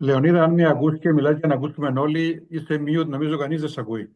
Λεωνίδα, αν με ακούς και μιλάς για να ακούσουμε όλοι, είστε mute, νομίζω κανείς δεν σε ακούει.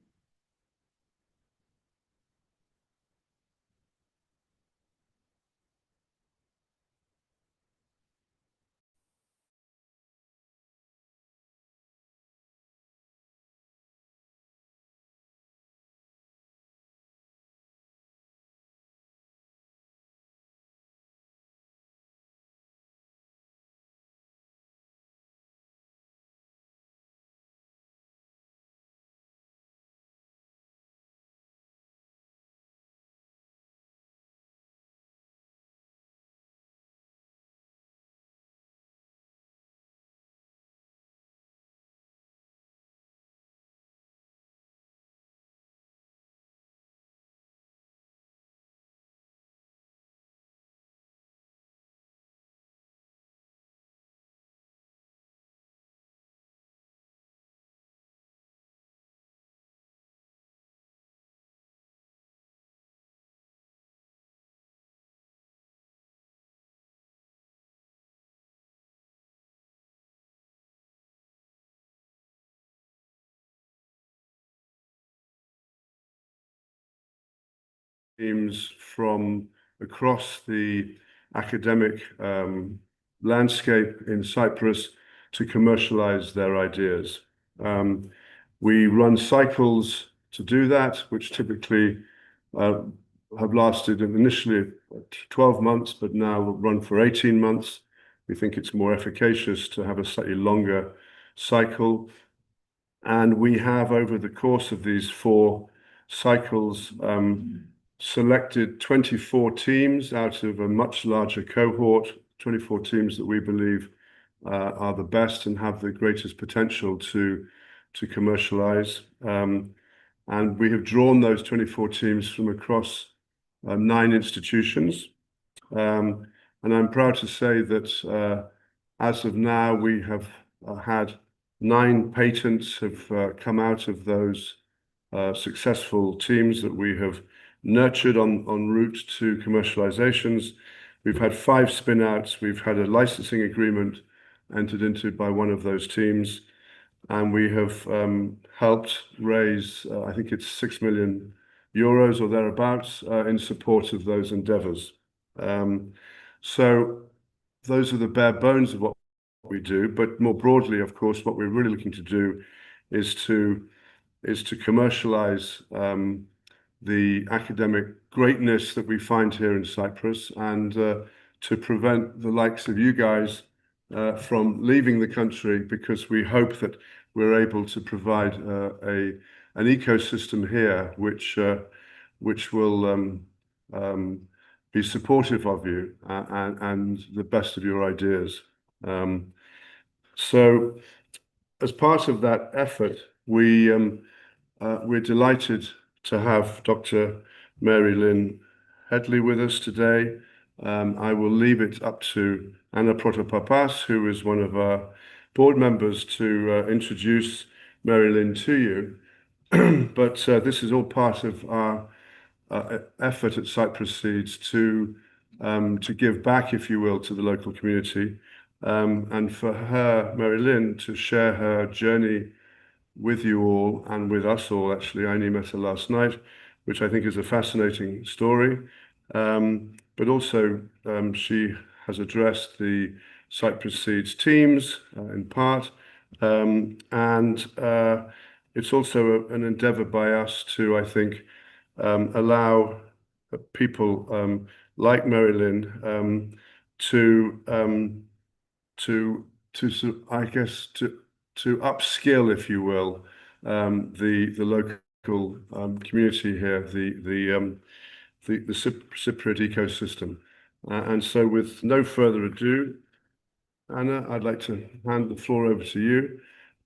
Teams from across the academic landscape in Cyprus to commercialize their ideas. We run cycles to do that, which typically have lasted initially 12 months, but now run for 18 months. We think it's more efficacious to have a slightly longer cycle. And we have, over the course of these 4 cycles, selected 24 teams out of a much larger cohort, 24 teams that we believe are the best and have the greatest potential to commercialize. And we have drawn those 24 teams from across 9 institutions. And I'm proud to say that as of now, we have had 9 patents have come out of those successful teams that we have nurtured en route to commercializations. We've had 5 spin-outs. We've had a licensing agreement entered into by one of those teams, and we have helped raise, I think it's 6 million euros or thereabouts, in support of those endeavors. So those are the bare bones of what we do, but more broadly, of course, what we're really looking to do is to commercialize the academic greatness that we find here in Cyprus, and to prevent the likes of you guys from leaving the country, because we hope that we're able to provide an ecosystem here which will be supportive of you and the best of your ideas. So as part of that effort, we're delighted to have Dr. Mary Lynne Hedley with us today. I will leave it up to Anna Protopapas, who is one of our board members, to introduce Mary Lynne to you. But this is all part of our effort at Cyprus Seeds to give back, if you will, to the local community, and for her, Mary Lynne, to share her journey with you all and with us all. Actually, I only met her last night, which I think is a fascinating story. But also, she has addressed the Cyprus Seeds teams in part, and it's also an endeavor by us to, I think, allow people like Mary Lynne to upskill, if you will, the local community here, the Cypriot ecosystem. And so, with no further ado, Anna, I'd like to hand the floor over to you,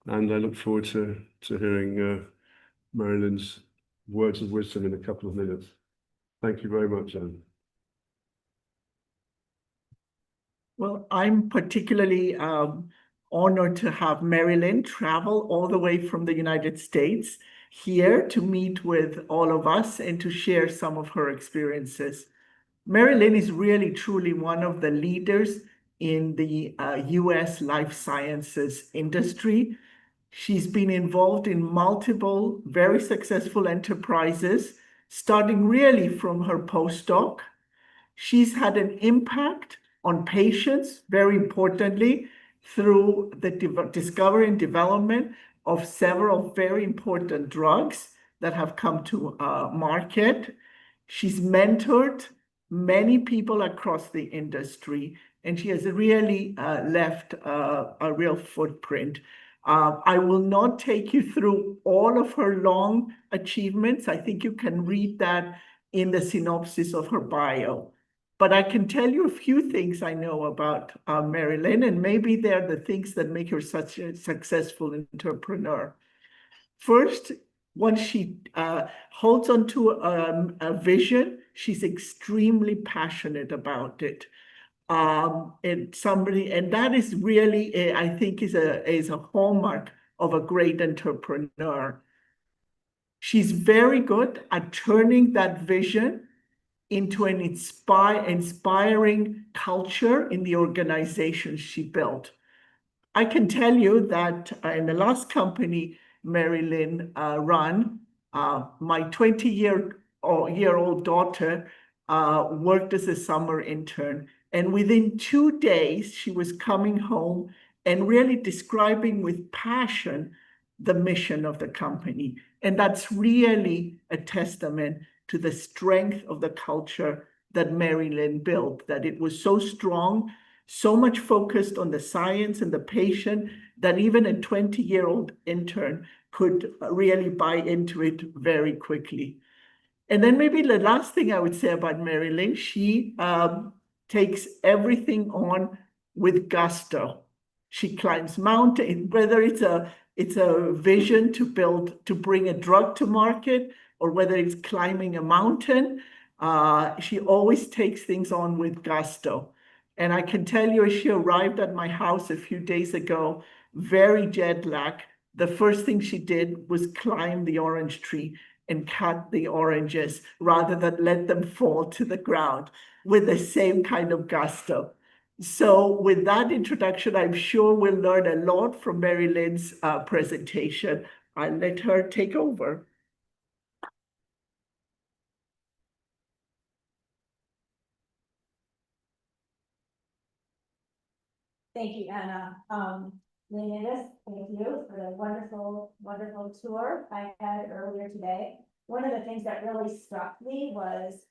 and I look forward to hearing Mary Lynne's words of wisdom in a couple of minutes. Thank you very much, Anna. Well, I'm particularly honored to have Mary Lynne travel all the way from the United States here to meet with all of us and to share some of her experiences. Mary Lynne is really, truly one of the leaders in the US life sciences industry. She's been involved in multiple very successful enterprises, starting really from her postdoc. She's had an impact on patients, very importantly, through the discovery and development of several very important drugs that have come to market. She's mentored many people across the industry, and she has really left a real footprint. I will not take you through all of her long achievements. I think you can read that in the synopsis of her bio. But I can tell you a few things I know about Mary Lynne, and maybe they're the things that make her such a successful entrepreneur. First, once she holds onto a vision, she's extremely passionate about it. And that is really, I think, is a hallmark of a great entrepreneur. She's very good at turning that vision into an inspiring culture in the organization she built. I can tell you that in the last company Mary Lynne ran, my 20-year-old daughter worked as a summer intern. And within 2 days, she was coming home and really describing with passion the mission of the company. And that's really a testament to the strength of the culture that Mary Lynne built, that it was so strong, so much focused on the science and the patient, that even a 20-year-old intern could really buy into it very quickly. And then maybe the last thing I would say about Mary Lynne, she takes everything on with gusto. She climbs mountains, whether it's a vision to bring a drug to market, or whether it's climbing a mountain, she always takes things on with gusto. And I can tell you, as she arrived at my house a few days ago, very jet lagged, the first thing she did was climb the orange tree and cut the oranges rather than let them fall to the ground, with the same kind of gusto. So with that introduction, I'm sure we'll learn a lot from Mary Lynne's presentation. I'll let her take over. Thank you, Anna. Leonidas, thank you for the wonderful, wonderful tour I had earlier today. One of the things that really struck me was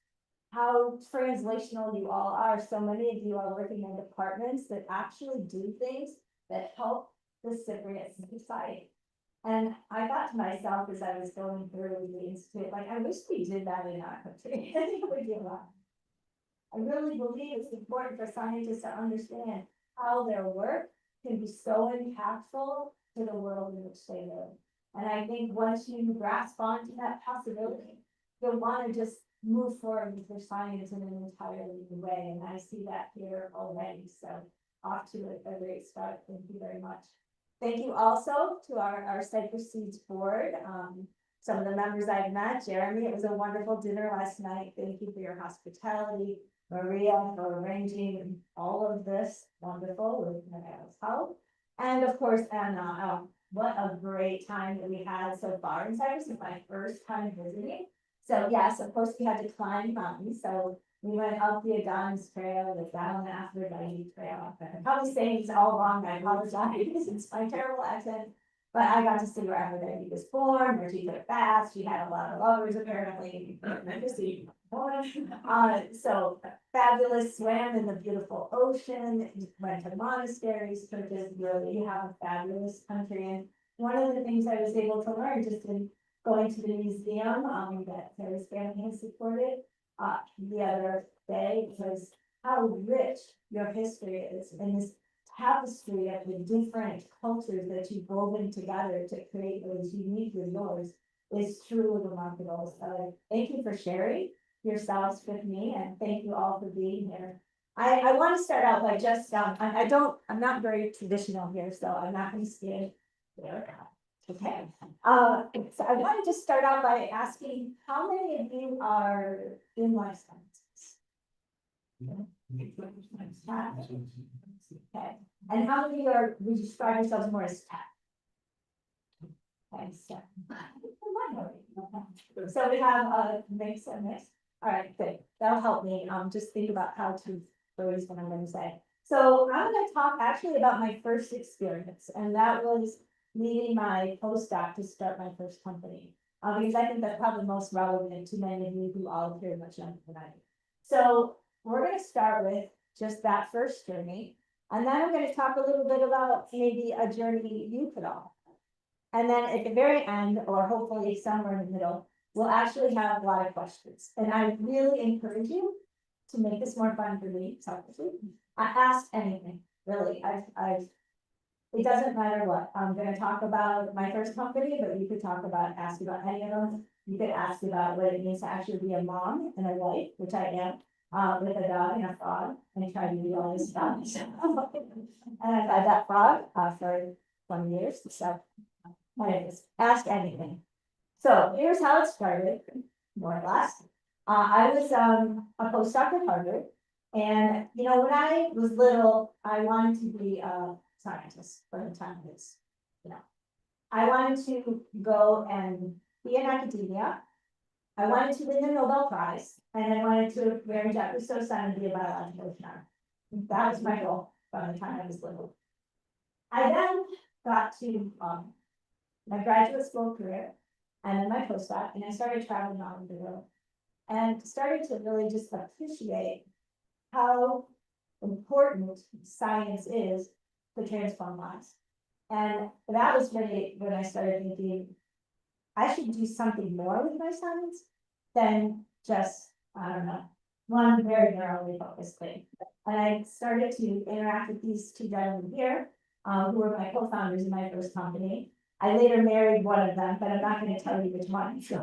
how translational you all are. So many of you are working in departments that actually do things that help the Cypriot society. And I thought to myself as I was going through the institute, like, I wish we did that in our country. I think it would be a lot. I really believe it's important for scientists to understand how their work can be so impactful to the world in which they live. And I think once you grasp onto that possibility, you'll want to just move forward with your science in an entirely new way. And I see that here already. So off to a great start. Thank you very much. Thank you also to our Cyprus Seeds board. Some of the members I've met, Jeremy, it was a wonderful dinner last night. Thank you for your hospitality. Maria for arranging all of this wonderful with Maria's help. And of course, Anna, what a great time that we had so far in Cyprus. It's my first time visiting. So yes, of course we had to climb mountains. So we went up the Adonis Trail, the down the Aphrodite Trail. I'm probably saying it's all wrong. I apologize. It's my terrible accent. But I got to see where Aphrodite was born, where she took baths. She had a lot of lovers, apparently. So fabulous, swam in the beautiful ocean, went to monasteries, churches. Really, you have a fabulous country. And one of the things I was able to learn just in going to the museum that Terry's family has supported the other day was how rich your history is, and this tapestry of the different cultures that you've woven together to create those unique as yours is truly remarkable. So thank you for sharing yourselves with me, and thank you all for being here. I want to start out by just I'm not very traditional here, so I'm not going to stand there. Okay. So I wanted to start out by asking how many of you are in life sciences? Okay, and how many would you describe yourselves more as tech? Okay, so. So we have a mix and mix. All right, good. That'll help me just think about how to phrase what I'm going to say. So I'm going to talk actually about my first experience, and that was leading my postdoc to start my first company. Because I think that's probably most relevant to many of you who all very much younger than I do. So we're going to start with just that first journey, and then I'm going to talk a little bit about maybe a journey you could all. And then at the very end, or hopefully somewhere in the middle, we'll actually have a lot of questions. And I really encourage you to make this more fun for me, selfishly. I ask anything, really. It doesn't matter what. I'm going to talk about my first company, but you could ask about any of them. You could ask about what it means to actually be a mom and a wife, which I am, with a dog and a frog, and I try to do all this stuff. And I've had that frog for 20 years, so anyways, ask anything. So here's how it started, more or less. I was a postdoc at Harvard, and when I was little, I wanted to be a scientist for the time is, I wanted to go and be in academia. I wanted to win the Nobel Prize, and I wanted to marry Jack Rousseau's son and be a biological engineer. That was my goal from the time I was little. I then got to my graduate school career and then my postdoc, and I started traveling all over the world and started to really just appreciate how important science is to transform lives. And that was really when I started thinking, I should do something more with my science than just, I don't know, one very narrowly focused thing. And I started to interact with these two gentlemen here, who were my co-founders in my first company. I later married one of them, but I'm not going to tell you which one. So,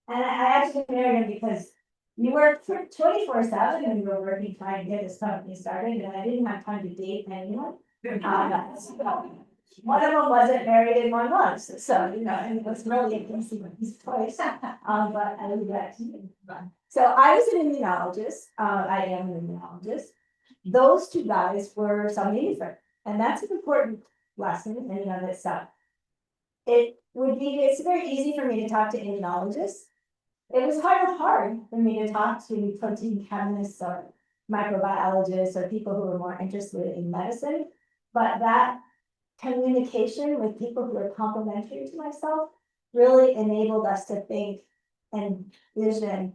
and I actually married him because we worked 24/7 and we were working trying to get this company started, and I didn't have time to date anyone. One of them wasn't married and one was, so and it was really a consequence twice. But I regret. So I was an immunologist. I am an immunologist. Those two guys were something different, and that's an important lesson in and of itself. It's very easy for me to talk to immunologists. It was hard for me to talk to protein chemists or microbiologists or people who were more interested in medicine. But that communication with people who are complementary to myself really enabled us to think and vision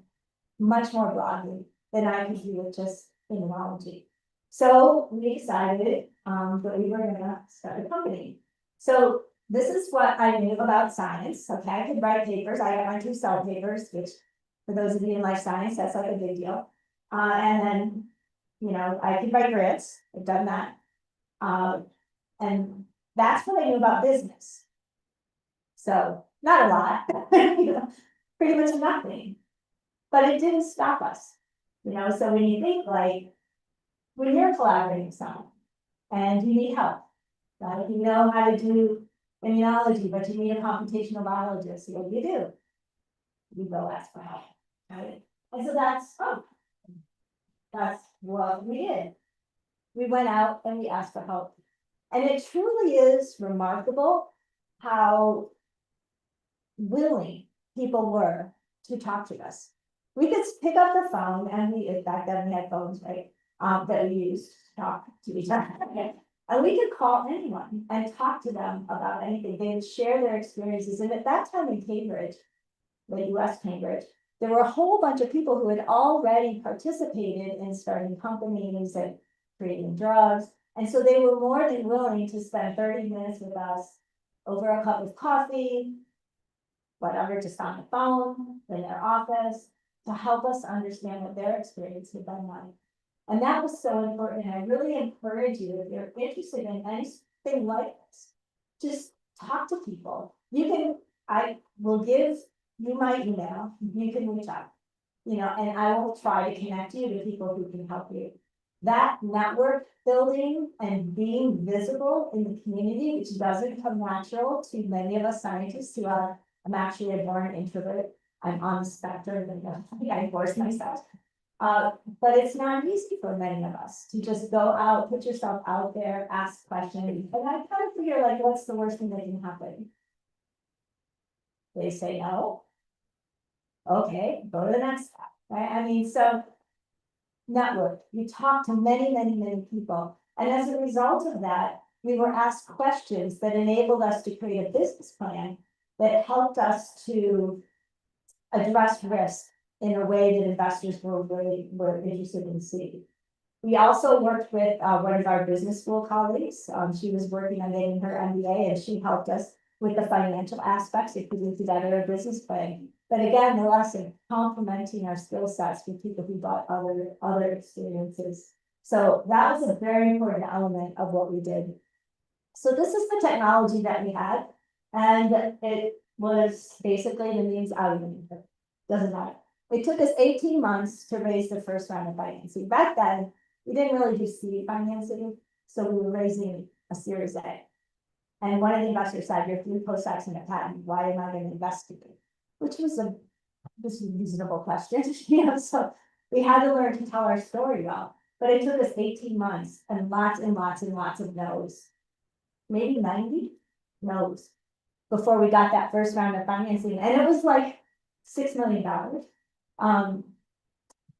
much more broadly than I could do with just immunology. So we decided that we were going to start a company. So this is what I knew about science. Okay, I could write papers. I got my 2 cell papers, which for those of you in life science, that's like a big deal. And then, I could write grants. I've done that. And that's what I knew about business. So not a lot, pretty much nothing. But it didn't stop us. So when you think when you're collaborating with someone and you need help, right? You know how to do immunology, but you need a computational biologist. What do? You go ask for help, right? And so that's what we did. We went out and we asked for help. And it truly is remarkable how willing people were to talk to us. We could pick up the phone, and back then we had phones, right? That we used to talk to each other. And we could call anyone and talk to them about anything. They would share their experiences. And at that time in Cambridge, the US Cambridge, there were a whole bunch of people who had already participated in starting companies and creating drugs. And so they were more than willing to spend 30 minutes with us over a cup of coffee, whatever, just on the phone, in their office, to help us understand what their experience had been like. And that was so important. And I really encourage you, if you're interested in anything like this, just talk to people. I will give you my email, you can reach out, and I will try to connect you to people who can help you. That network building and being visible in the community, which doesn't come natural to many of us scientists who I'm actually a born introvert. I'm on the spectrum, and I force myself. But it's not easy for many of us to just go out, put yourself out there, ask questions. And I kind of figure like, what's the worst thing that can happen? They say no. Okay, go to the next step, right? I mean, so network, you talk to many, many, many people. And as a result of that, we were asked questions that enabled us to create a business plan that helped us to address risk in a way that investors were interested in seeing. We also worked with one of our business school colleagues. She was working on getting her MBA, and she helped us with the financial aspects of putting together a business plan. But again, the lesson, complementing our skill sets with people who brought other experiences. So that was a very important element of what we did. So this is the technology that we had, and it was basically the means out of it. Doesn't matter. It took us 18 months to raise the first round of financing. Back then, we didn't really do seed financing, so we were raising a Series A. And one of the investors said, "You're 3 postdocs in a patent. Why am I going to invest in you?" Which was a reasonable question, you know. So we had to learn to tell our story well. But it took us 18 months and lots and lots and lots of no's, maybe 90 no's, before we got that first round of financing. And it was like $6 million.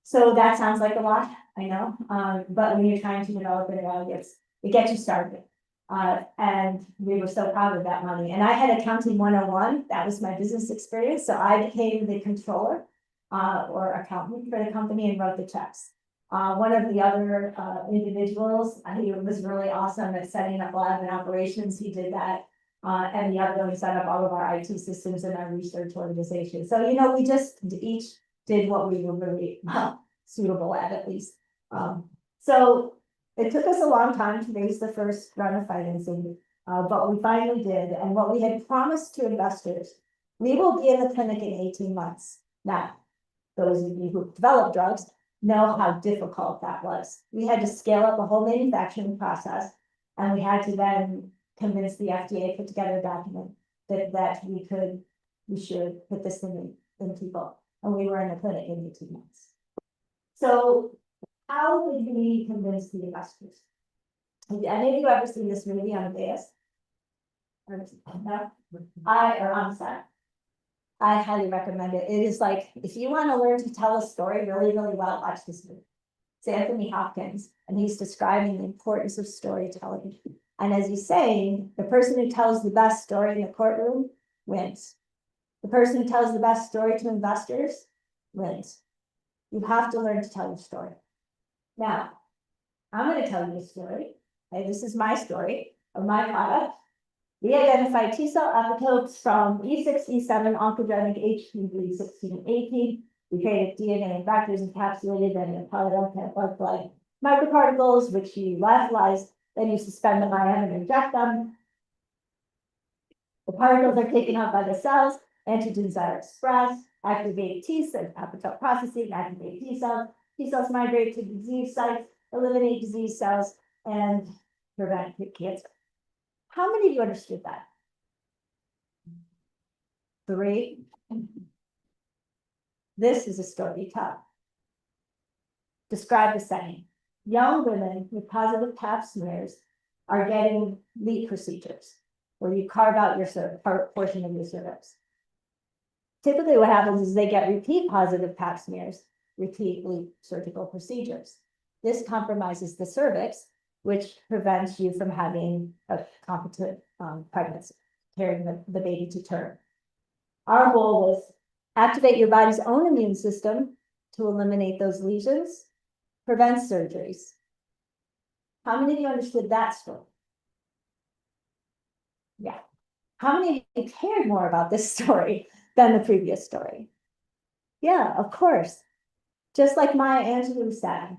So that sounds like a lot, I know. But when you're trying to develop it, it gets you started. And we were so proud of that money. And I had accounting 101. That was my business experience. So I became the controller or accountant for the company and wrote the checks. One of the other individuals, he was really awesome at setting up lab and operations. He did that. And the other one set up all of our IT systems and our research organization. So, you know, we just each did what we were really suitable at least. So it took us a long time to raise the first round of financing, but we finally did. And what we had promised to investors, we will be in the clinic in 18 months. Now, those of you who developed drugs know how difficult that was. We had to scale up a whole manufacturing process, and we had to then convince the FDA, put together a document that we should put this in people. And we were in the clinic in 18 months. So how did we convince the investors? Have any of you ever seen this movie on Vegas? No? Or on set? I highly recommend it. It is like, if you want to learn to tell a story really, really well, watch this movie. It's Anthony Hopkins, and he's describing the importance of storytelling. And as he's saying, the person who tells the best story in the courtroom wins. The person who tells the best story to investors wins. You have to learn to tell your story. Now, I'm going to tell you a story. Okay, this is my story of my product. We identified T-cell epitopes from E6, E7, oncogenic HPV 16 and 18. We created DNA and vectors encapsulated in a polypeptide microparticles, which you lyophilize, then you suspend them ion and inject them. The particles are taken up by the cells, antigens are expressed, activate T cells, epitope processing, activate T cells. T cells migrate to disease sites, eliminate disease cells, and prevent cancer. How many of you understood that? 3. This is a story to tell. Describe the setting. Young women with positive pap smears are getting LEEP procedures, where you carve out your portion of your cervix. Typically what happens is they get repeat positive pap smears, repeat LEEP surgical procedures. This compromises the cervix, which prevents you from having a competent pregnancy, carrying the baby to term. Our goal was activate your body's own immune system to eliminate those lesions, prevent surgeries. How many of you understood that story? Yeah. How many of you cared more about this story than the previous story? Yeah, of course. Just like Maya Angelou said,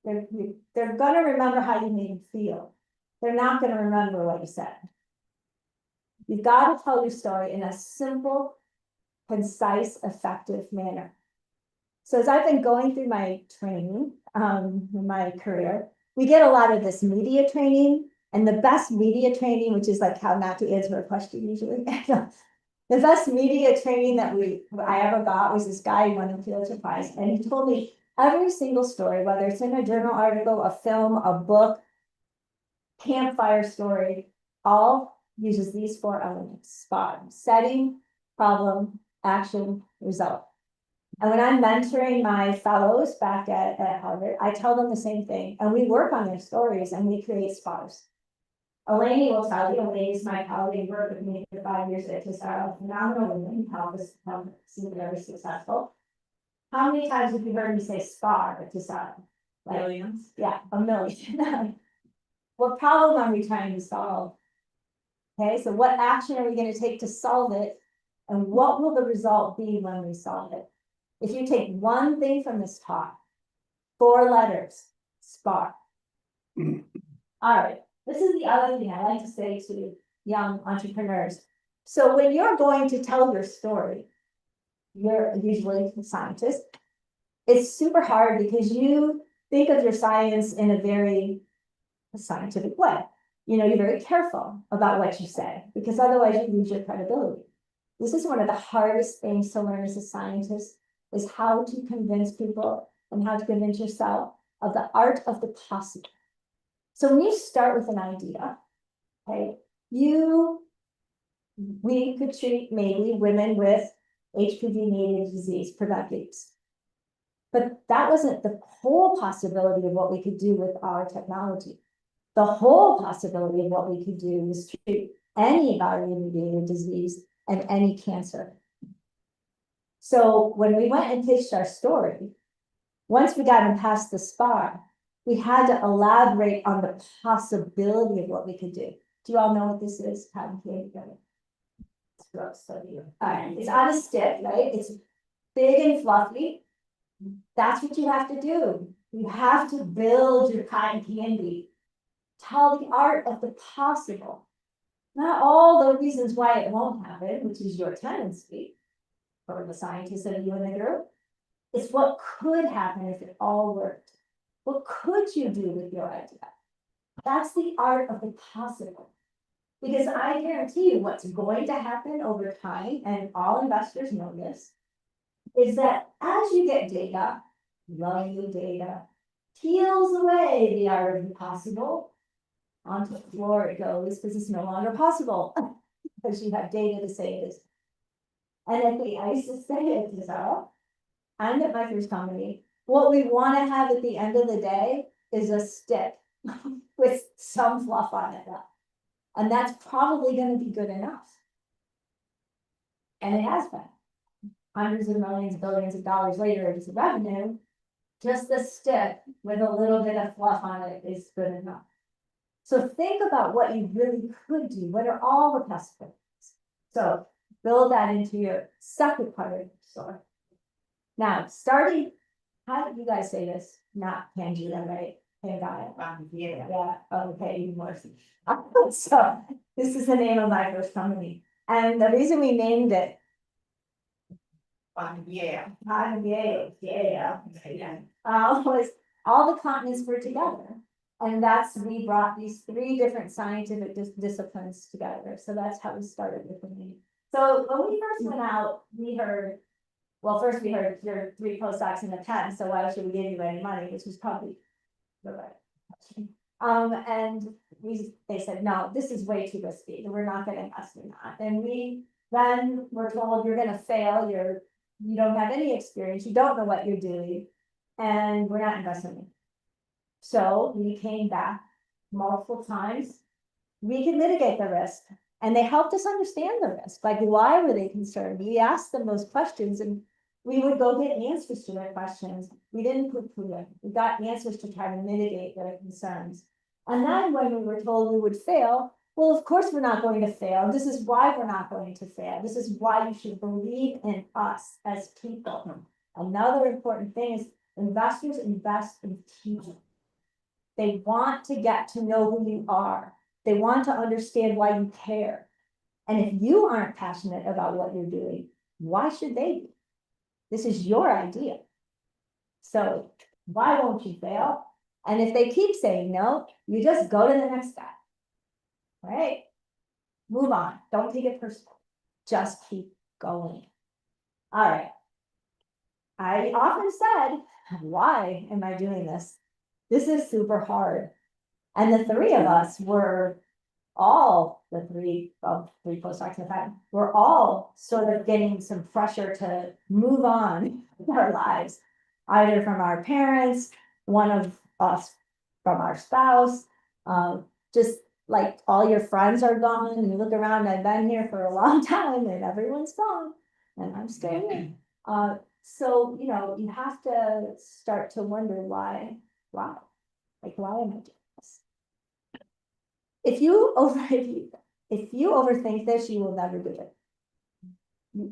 they're gonna remember how you made them feel. They're not gonna remember what you said. You've got to tell your story in a simple, concise, effective manner. So as I've been going through my training, in my career, we get a lot of this media training, and the best media training, which is like how not to answer a question usually. The best media training that I ever got was this guy who won the Pulitzer Prize, and he told me Every single story, whether it's in a journal article, a film, a book, campfire story, all uses these 4 elements: SPAR: setting, problem, action, result. And when I'm mentoring my fellows back at Harvard, I tell them the same thing, and we work on their stories and we create SPARs. Elaine will tell you, Elaine is my colleague, worked with me for 5 years at Tesaro, phenomenal woman, helped us become very successful. How many times have you heard me say SPAR at Tesaro? Millions. Yeah, a million. What problem are we trying to solve? Okay, so what action are we going to take to solve it? And what will the result be when we solve it? If you take one thing from this talk, 4 letters, SPAR. All right, this is the other thing I like to say to young entrepreneurs. So when you're going to tell your story, you're usually a scientist. It's super hard because you think of your science in a very scientific way. You know, you're very careful about what you say because otherwise you lose your credibility. This is one of the hardest things to learn as a scientist, is how to convince people and how to convince yourself of the art of the possible. So when you start with an idea, okay, we could treat maybe women with HPV-mediated disease, prevent leaks. But that wasn't the whole possibility of what we could do with our technology. The whole possibility of what we could do is treat any virus-mediated disease and any cancer. So when we went and pitched our story, once we got them past the SPAR, we had to elaborate on the possibility of what we could do. Do you all know what this is? Cotton candy. It's on a stick, right? It's big and fluffy. That's what you have to do. You have to build your cotton candy. Tell the art of the possible. Not all the reasons why it won't happen, which is your tendency, for the scientists of you in the group. It's what could happen if it all worked. What could you do with your idea? That's the art of the possible. Because I guarantee you what's going to happen over time, and all investors know this, is that as you get data, lovely data, peels away the art of the possible, onto the floor it goes because it's no longer possible because you have data to say it is. And at the ISIS say it is all, and at my first company, what we want to have at the end of the day is a stick with some fluff on it. And that's probably going to be good enough. And it has been. Hundreds of millions, billions of dollars later, it's revenue. Just the stick with a little bit of fluff on it is good enough. So think about what you really could do. What are all the possibilities? So build that into your second part of your story. Now, starting, how do you guys say this? Not Pangea, right? Pangea. Yeah. Okay, even worse. So this is the name of my first company. And the reason we named it was all the continents were together. And we brought these 3 different scientific disciplines together. So that's how we started with the name. So when we first went out, we heard, well, first we heard your 3 postdocs in the 10, so why should we give you any money? Which was probably the right question. And they said, no, this is way too risky. We're not going to invest in that. And we then were told, you're going to fail. You don't have any experience. You don't know what you're doing. And we're not investing. So we came back multiple times. We could mitigate the risk. And they helped us understand the risk. Like, why were they concerned? We asked them those questions and we would go get answers to their questions. We didn't poo-poo them. We got answers to try to mitigate their concerns. And then when we were told we would fail, well, of course we're not going to fail. This is why we're not going to fail. This is why you should believe in us as people. Another important thing is investors invest in people. They want to get to know who you are. They want to understand why you care. And if you aren't passionate about what you're doing, why should they be? This is your idea. So why won't you fail? And if they keep saying no, you just go to the next step. Right? Move on. Don't take it personal. Just keep going. All right. I often said, why am I doing this? This is super hard. And the three of us were all, the three postdocs in fact, we're all sort of getting some pressure to move on in our lives, either from our parents, one of us from our spouse, just like all your friends are gone, and you look around, I've been here for a long time and everyone's gone, and I'm still here. So, you know, you have to start to wonder why, like, why am I doing this? If you overthink this, you will never do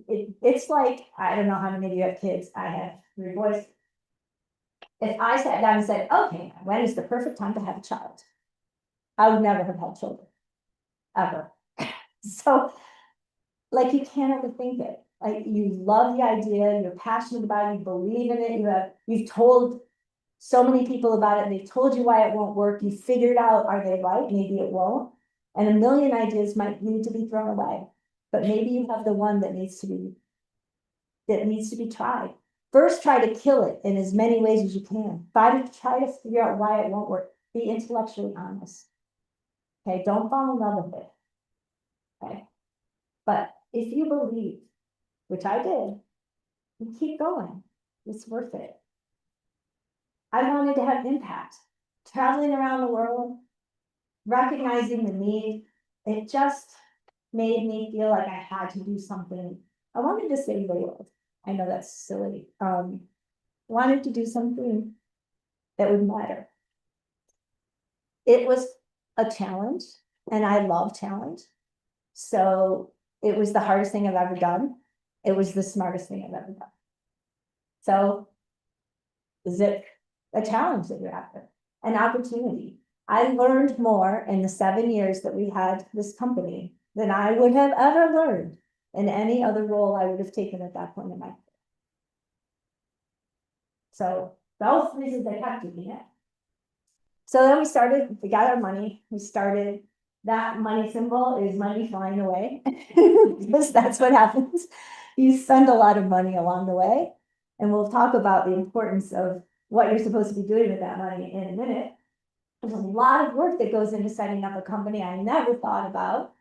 it. It's like, I don't know how many of you have kids. I have 3 boys. If I sat down and said, okay, when is the perfect time to have a child? I would never have had children, ever. So, like, you can't overthink it. Like, you love the idea, you're passionate about it, you believe in it, you've told so many people about it, and they've told you why it won't work, you figured out, are they right? Maybe it won't. And a million ideas might need to be thrown away, but maybe you have the one that needs to be tried. First, try to kill it in as many ways as you can. Try to figure out why it won't work. Be intellectually honest. Okay, don't fall in love with it. Okay. But if you believe, which I did, you keep going. It's worth it. I wanted to have impact. Traveling around the world, recognizing the need, it just made me feel like I had to do something. I wanted to save the world. I know that's silly. Wanted to do something that would matter. It was a challenge, and I love challenge. So it was the hardest thing I've ever done. It was the smartest thing I've ever done. So is it a challenge that you're after? An opportunity. I learned more in the 7 years that we had this company than I would have ever learned in any other role I would have taken at that point in my life. So those reasons I kept doing it. So then we got our money, that money symbol is money flying away, because that's what happens. You spend a lot of money along the way, and we'll talk about the importance of what you're supposed to be doing with that money in a minute. There's a lot of work that goes into setting up a company I never thought about.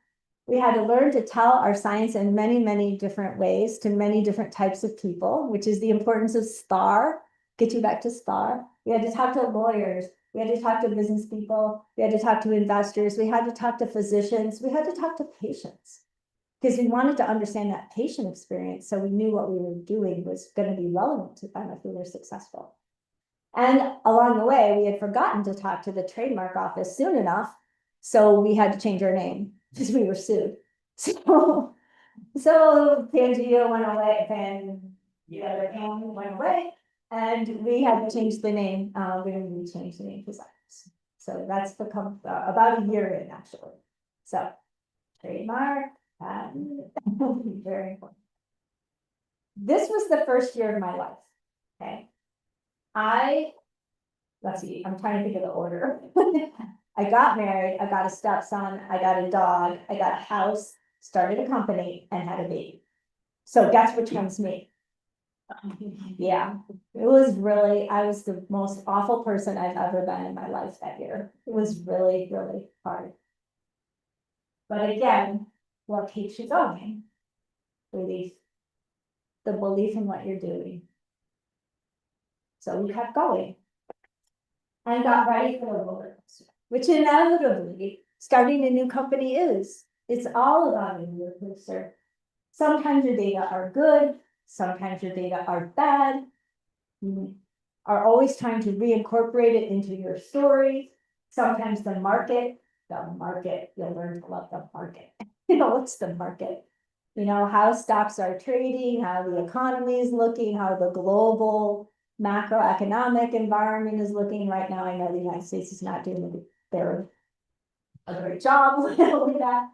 We had to learn to tell our science in many, many different ways to many different types of people, which is the importance of STAR. Get you back to STAR. We had to talk to lawyers. We had to talk to business people. We had to talk to investors. We had to talk to physicians. We had to talk to patients, because we wanted to understand that patient experience, so we knew what we were doing was going to be relevant to them if we were successful. And along the way, we had forgotten to talk to the trademark office soon enough, so we had to change our name because we were sued. So Pangea went away, and the other name went away, and we had to change the name. We changed the name to Cyprus. So that's become about a year in, actually. So trademark, very important. This was the first year of my life. Okay. Let's see, I'm trying to think of the order. I got married, I got a stepson, I got a dog, I got a house, started a company, and had a baby. So guess which one's me? Yeah, it was really, I was the most awful person I've ever been in my life that year. It was really, really hard. But again, what keeps you going? Belief. The belief in what you're doing. So we kept going. And got ready for the roller coaster, which inevitably starting a new company is. It's all about a roller coaster. Sometimes your data are good, sometimes your data are bad. You are always trying to reincorporate it into your story. Sometimes the market, you'll learn to love the market. You know, what's the market? You know, how stocks are trading, how the economy is looking, how the global macroeconomic environment is looking right now. I know the United States is not doing a great job with that.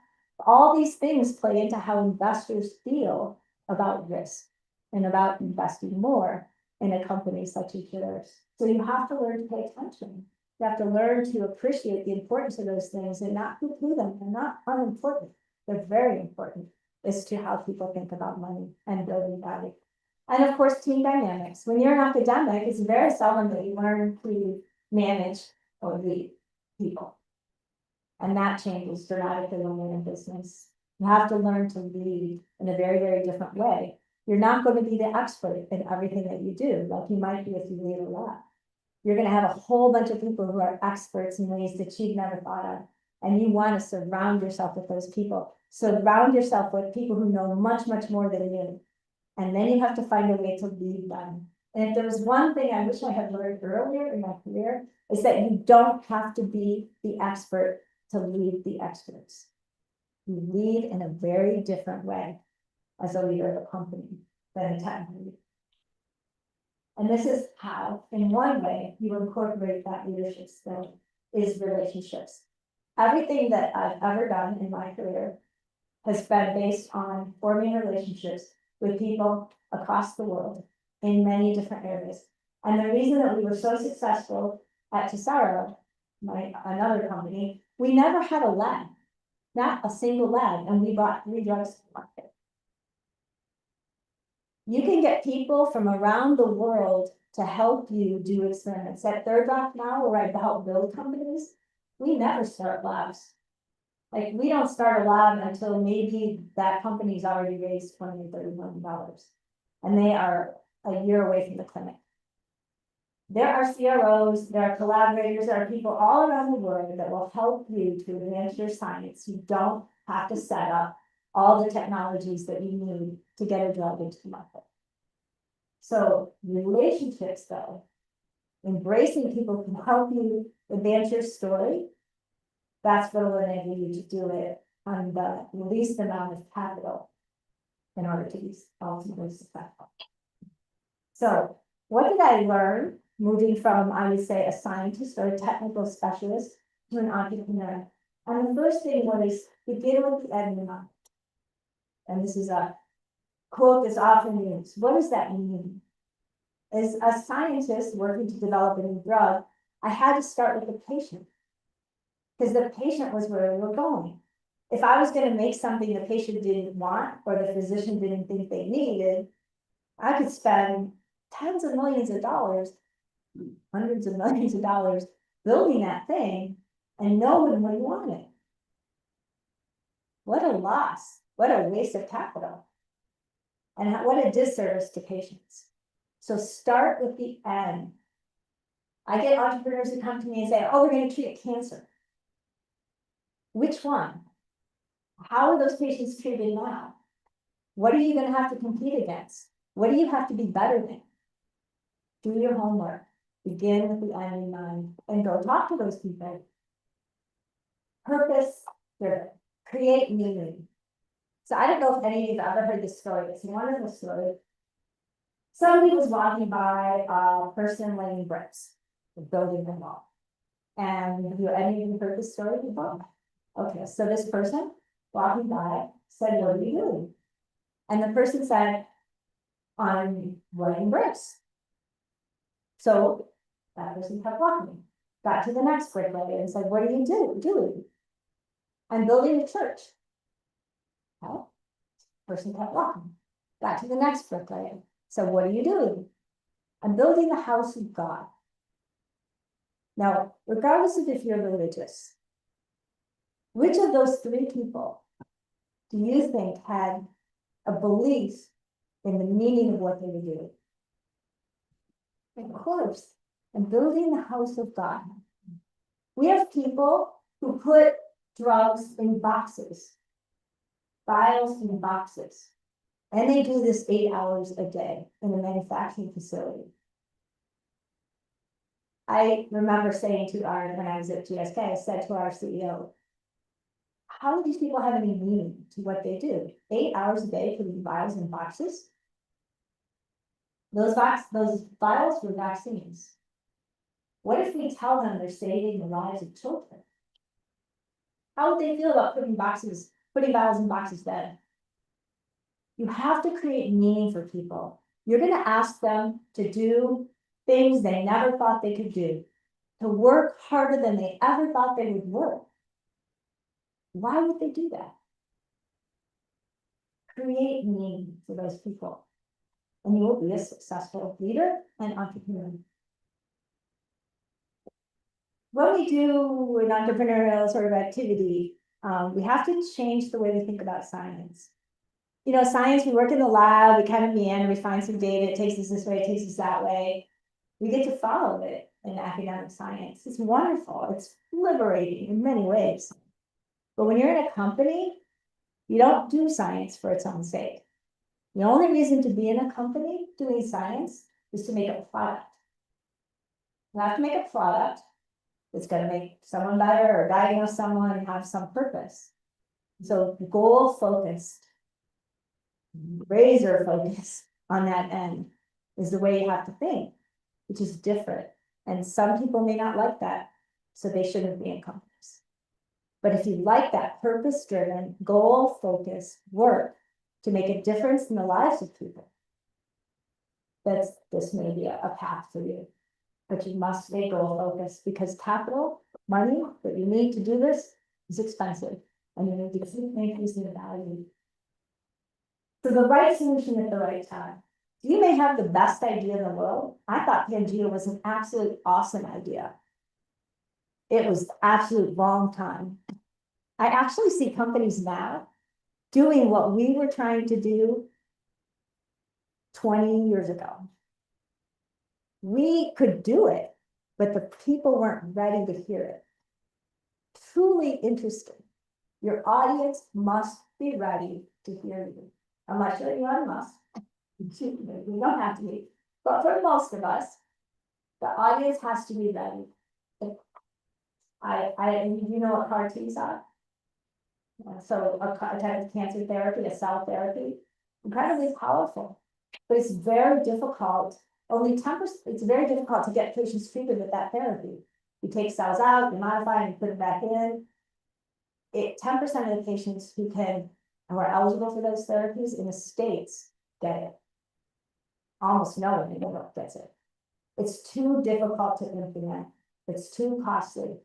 All these things play into how investors feel about risk and about investing more in a company such as yours. So you have to learn to pay attention. You have to learn to appreciate the importance of those things and not poo-poo them. They're not unimportant. They're very important as to how people think about money and building value. And of course, team dynamics. When you're an academic, it's very seldom that you learn to manage or lead people. And that changes dramatically when you're in business. You have to learn to lead in a very, very different way. You're not going to be the expert in everything that you do, like you might be if you lead a lab. You're going to have a whole bunch of people who are experts in ways that you've never thought of. And you want to surround yourself with those people. Surround yourself with people who know much, much more than you. And then you have to find a way to lead them. And if there was one thing I wish I had learned earlier in my career, is that you don't have to be the expert to lead the experts. You lead in a very different way as a leader of a company than a technical leader. And this is how, in one way, you incorporate that leadership skill is relationships. Everything that I've ever done in my career has been based on forming relationships with people across the world in many different areas. And the reason that we were so successful at Tesaro, another company, we never had a lab, not a single lab, and we brought 3 drugs to market. You can get people from around the world to help you do experiments. At Third Rock now, where I help build companies, we never start labs. Like, we don't start a lab until maybe that company's already raised $20 or $30 million. And they are a year away from the clinic. There are CROs, there are collaborators, there are people all around the world that will help you to advance your science. You don't have to set up all the technologies that you need to get a drug into the market. So relationships, though, embracing people who can help you advance your story, that's what will enable you to do it on the least amount of capital in order to be ultimately successful. So what did I learn moving from, I would say, a scientist or a technical specialist to an entrepreneur? And the first thing was begin with the end in mind. And this is a quote that's often used. What does that mean? As a scientist working to develop a new drug, I had to start with the patient, because the patient was where we were going. If I was going to make something the patient didn't want or the physician didn't think they needed, I could spend tens of millions of dollars, hundreds of millions of dollars building that thing, and no one would want it. What a loss. What a waste of capital. And what a disservice to patients. So start with the end. I get entrepreneurs who come to me and say, oh, we're going to treat cancer. Which one? How are those patients treated now? What are you going to have to compete against? What do you have to be better than? Do your homework. Begin with the end in mind and go talk to those people. Purpose, create meaning. So I don't know if any of you have ever heard this story. It's a wonderful story. Somebody was walking by a person laying bricks, building a wall. And have any of you heard this story before? Okay, so this person walking by said, what are you doing? And the person said, I'm laying bricks. So that person kept walking, got to the next bricklayer and said, what are you doing? I'm building a church. Well, person kept walking, got to the next bricklayer. So what are you doing? I'm building the house of God. Now, regardless of if you're religious, which of those 3 people do you think had a belief in the meaning of what they were doing? Of course, I'm building the house of God. We have people who put drugs in boxes, vials in boxes, and they do this 8 hours a day in a manufacturing facility. I remember saying to when I was at GSK, I said to our CEO, how do these people have any meaning to what they do? 8 hours a day for these vials and boxes? Those vials were vaccines. What if we tell them they're saving the lives of children? How would they feel about putting vials in boxes then? You have to create meaning for people. You're going to ask them to do things they never thought they could do, to work harder than they ever thought they would work. Why would they do that? Create meaning for those people. and you will be a successful leader and entrepreneur. When we do an entrepreneurial sort of activity, we have to change the way we think about science. You know, science, we work in the lab, we kind of meander, we find some data, it takes us this way, it takes us that way. We get to follow it in academic science. It's wonderful, it's liberating in many ways. But when you're in a company, you don't do science for its own sake. The only reason to be in a company doing science is to make a product. You have to make a product that's going to make someone better or diagnose someone and have some purpose. So goal focused, razor focused on that end is the way you have to think, which is different. And some people may not like that, so they shouldn't be in companies. But if you like that purpose-driven, goal-focused work to make a difference in the lives of people, this may be a path for you. But you must stay goal-focused because capital, money that you need to do this is expensive, and you need to keep increasing the value. So the right solution at the right time. You may have the best idea in the world. I thought Pangea was an absolute awesome idea. It was the absolute wrong time. I actually see companies now doing what we were trying to do 20 years ago. We could do it, but the people weren't ready to hear it. Truly interesting. Your audience must be ready to hear you. I'm not sure anyone must. We don't have to be. But for most of us, the audience has to be ready. You know what CAR Ts are? So a type of cancer therapy, a cell therapy, incredibly powerful, but it's very difficult. Only 10%, it's very difficult to get patients treated with that therapy. You take cells out, you modify and put it back in. 10% of the patients who are eligible for those therapies in the States get it. Almost no one in Europe gets it. It's too difficult to implement. It's too costly.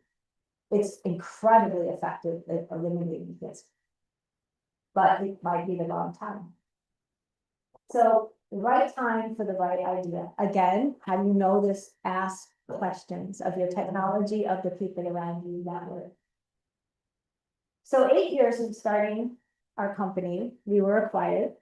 It's incredibly effective at eliminating this, but it might be the wrong time. So the right time for the right idea. Again, how do you know this? Ask questions of your technology, of the people around you, network. So 8 years of starting our company, we were acquired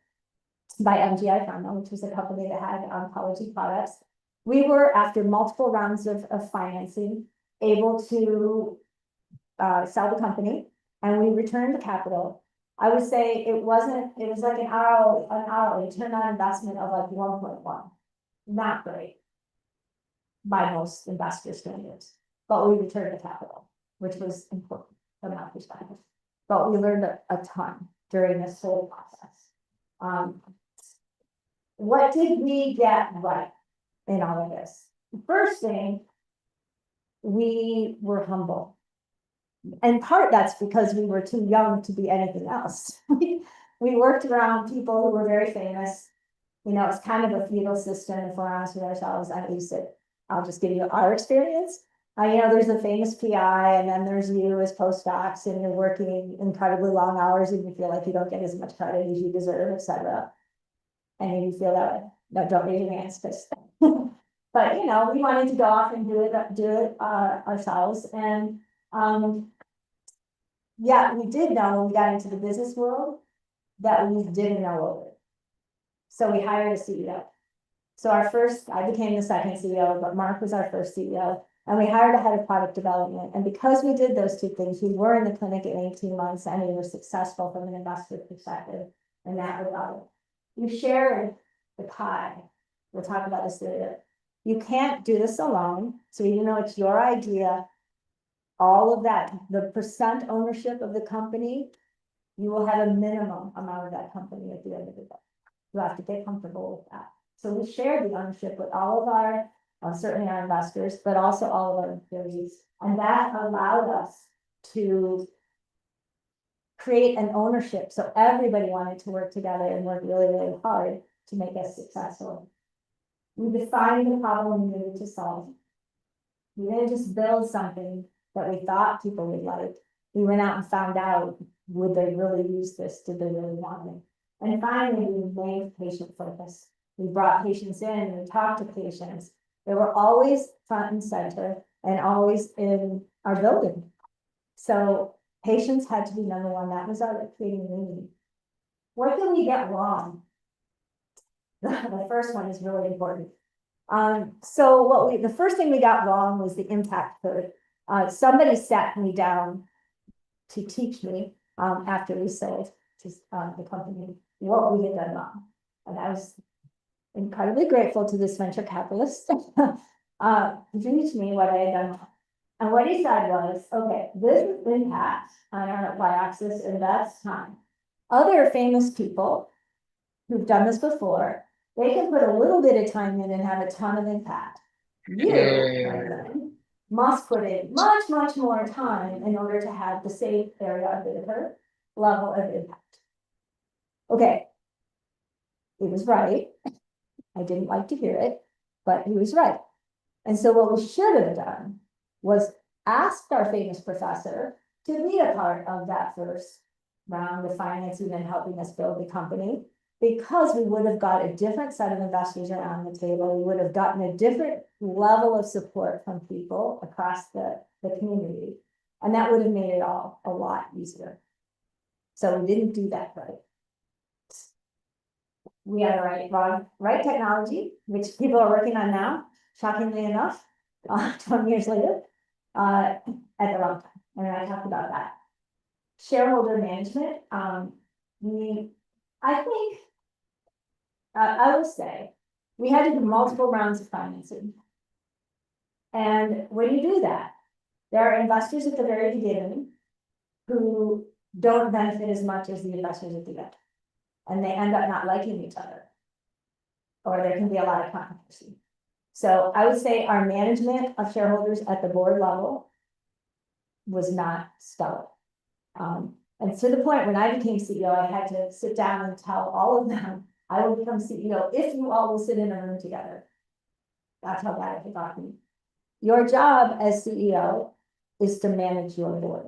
by MGI Pharma, which was a company that had oncology products. We were, after multiple rounds of financing, able to sell the company, and we returned the capital. I would say it was like an ROI, return on investment of like 1.1. Not great by most investor standards, but we returned the capital, which was important from that perspective. But we learned a ton during this whole process. What did we get right in all of this? The first thing, we were humble. And part that's because we were too young to be anything else. We worked around people who were very famous. You know, it's kind of a feudal system, if we're honest with ourselves. At least I'll just give you our experience. You know, there's a famous PI, and then there's you as postdocs, and you're working incredibly long hours, and you feel like you don't get as much credit as you deserve, etc. And you feel that way. No, don't raise your hands, because but you know, we wanted to go off and do it ourselves. And yeah, we did know when we got into the business world that we didn't know it. So we hired a CEO. So I became the second CEO, but Mark was our first CEO. And we hired a head of product development. And because we did those two things, we were in the clinic in 18 months, and we were successful from an investor perspective in that regard. You shared the pie. We'll talk about this later. You can't do this alone. So even though it's your idea, all of that, the percent ownership of the company, you will have a minimum amount of that company at the end of the day. You have to get comfortable with that. So we shared the ownership with all of our, certainly our investors, but also all of our employees. And that allowed us to create an ownership. So everybody wanted to work together and work really, really hard to make us successful. We defined the problem we needed to solve. We didn't just build something that we thought people would like. We went out and found out, would they really use this? Did they really want it? And finally, we made patient focus. We brought patients in and we talked to patients. They were always front and center and always in our building. So patients had to be number one. That was our creating immunity. What did we get wrong? The first one is really important. So the first thing we got wrong was the impact curve. Somebody sat me down to teach me after we sold to the company what we had done wrong. And I was incredibly grateful to this venture capitalist who teach me what I had done wrong. And what he said was, okay, this is impact on our y-axis, and that's time. Other famous people who've done this before, they can put a little bit of time in and have a ton of impact. You, my friend, must put in much, much more time in order to have the same area of the level of impact. Okay, he was right. I didn't like to hear it, but he was right. And so what we should have done was ask our famous professor to be a part of that first round of financing and helping us build the company, because we would have got a different set of investors around the table. We would have gotten a different level of support from people across the community. And that would have made it all a lot easier. So we didn't do that right. We had the right technology, which people are working on now, shockingly enough, 20 years later, at the wrong time. And I talked about that. Shareholder management. I think, I will say, we had to do multiple rounds of financing. And when you do that, there are investors at the very beginning who don't benefit as much as the investors at the end. And they end up not liking each other. Or there can be a lot of controversy. So I would say our management of shareholders at the board level was not stellar. And to the point when I became CEO, I had to sit down and tell all of them, I will become CEO if you all will sit in a room together. That's how bad it got me. Your job as CEO is to manage your board.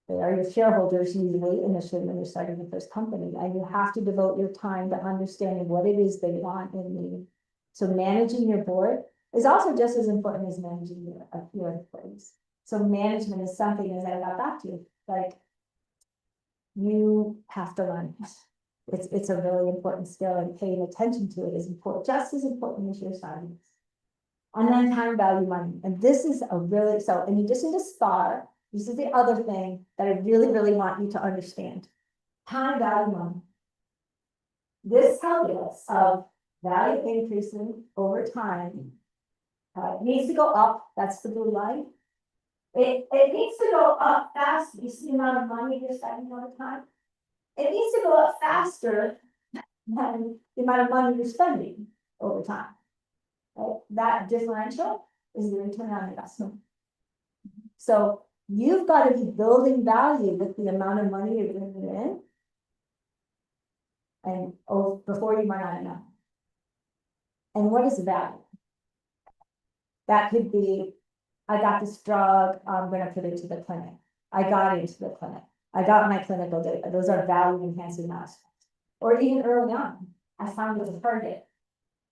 They are your shareholders usually initially when you're starting the first company, and you have to devote your time to understanding what it is they want and need. So managing your board is also just as important as managing your employees. So management is something, as I got back to, like, you have to learn. It's a really important skill, and paying attention to it is important, just as important as your science. And then time value money. And this is a really, so in addition to STAR, this is the other thing that I really, really want you to understand. Time value money. This calculus of value increasing over time needs to go up. That's the blue line. It needs to go up fast. You see the amount of money you're spending over time. It needs to go up faster than the amount of money you're spending over time. Right? That differential is the return on investment. So you've got to be building value with the amount of money you're bringing in, and before you run out of money. And what is value? That could be, I got this drug, I'm going to put it to the clinic. I got into the clinic. I got my clinical data. Those are value enhancing aspects. Or even early on, I found the target.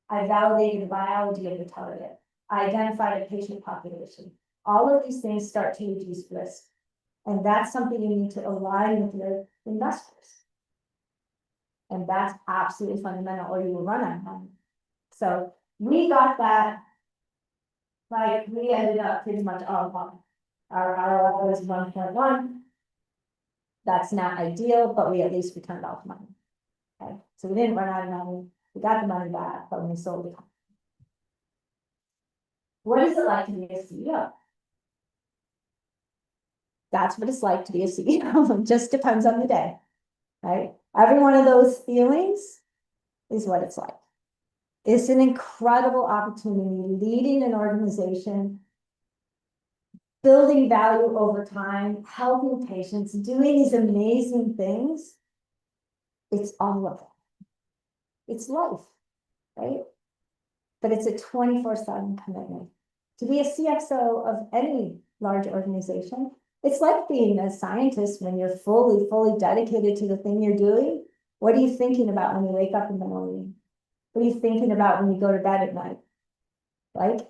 I validated the biology of the target. I identified a patient population. All of these things start to reduce risk. And that's something you need to align with your investors. And that's absolutely fundamental, or you will run out of money. So we got that. Like, we ended up pretty much all wrong. Our ROI was 1.1. That's not ideal, but we at least returned all the money. Okay, so we didn't run out of money. We got the money back, but we sold the company. What is it like to be a CEO? That's what it's like to be a CEO. It just depends on the day, right? Every one of those feelings is what it's like. It's an incredible opportunity, leading an organization, building value over time, helping patients, doing these amazing things. It's all of it. It's life, right? But it's a 24/7 commitment. To be a CXO of any large organization, it's like being a scientist when you're fully dedicated to the thing you're doing. What are you thinking about when you wake up in the morning? What are you thinking about when you go to bed at night? Right?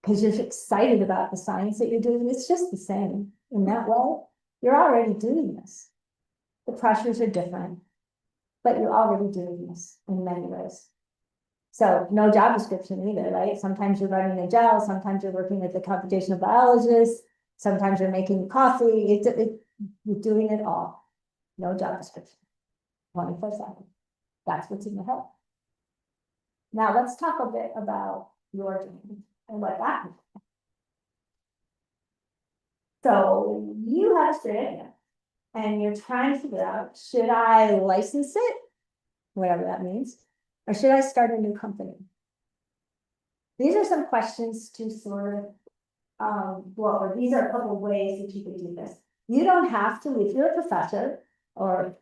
Because you're excited about the science that you're doing. It's just the same in that way. You're already doing this. The pressures are different, but you're already doing this in many ways. So no job description either, right? Sometimes you're running a gel, sometimes you're working with the computational biologist, sometimes you're making coffee. You're doing it all. No job description. 24/7. That's what's in your head. Now let's talk a bit about your dream and what that means. So you have a student and you're trying to figure out, should I license it, whatever that means, or should I start a new company? These are some questions to sort of, well, these are a couple of ways that you could do this. You don't have to, if you're a professor or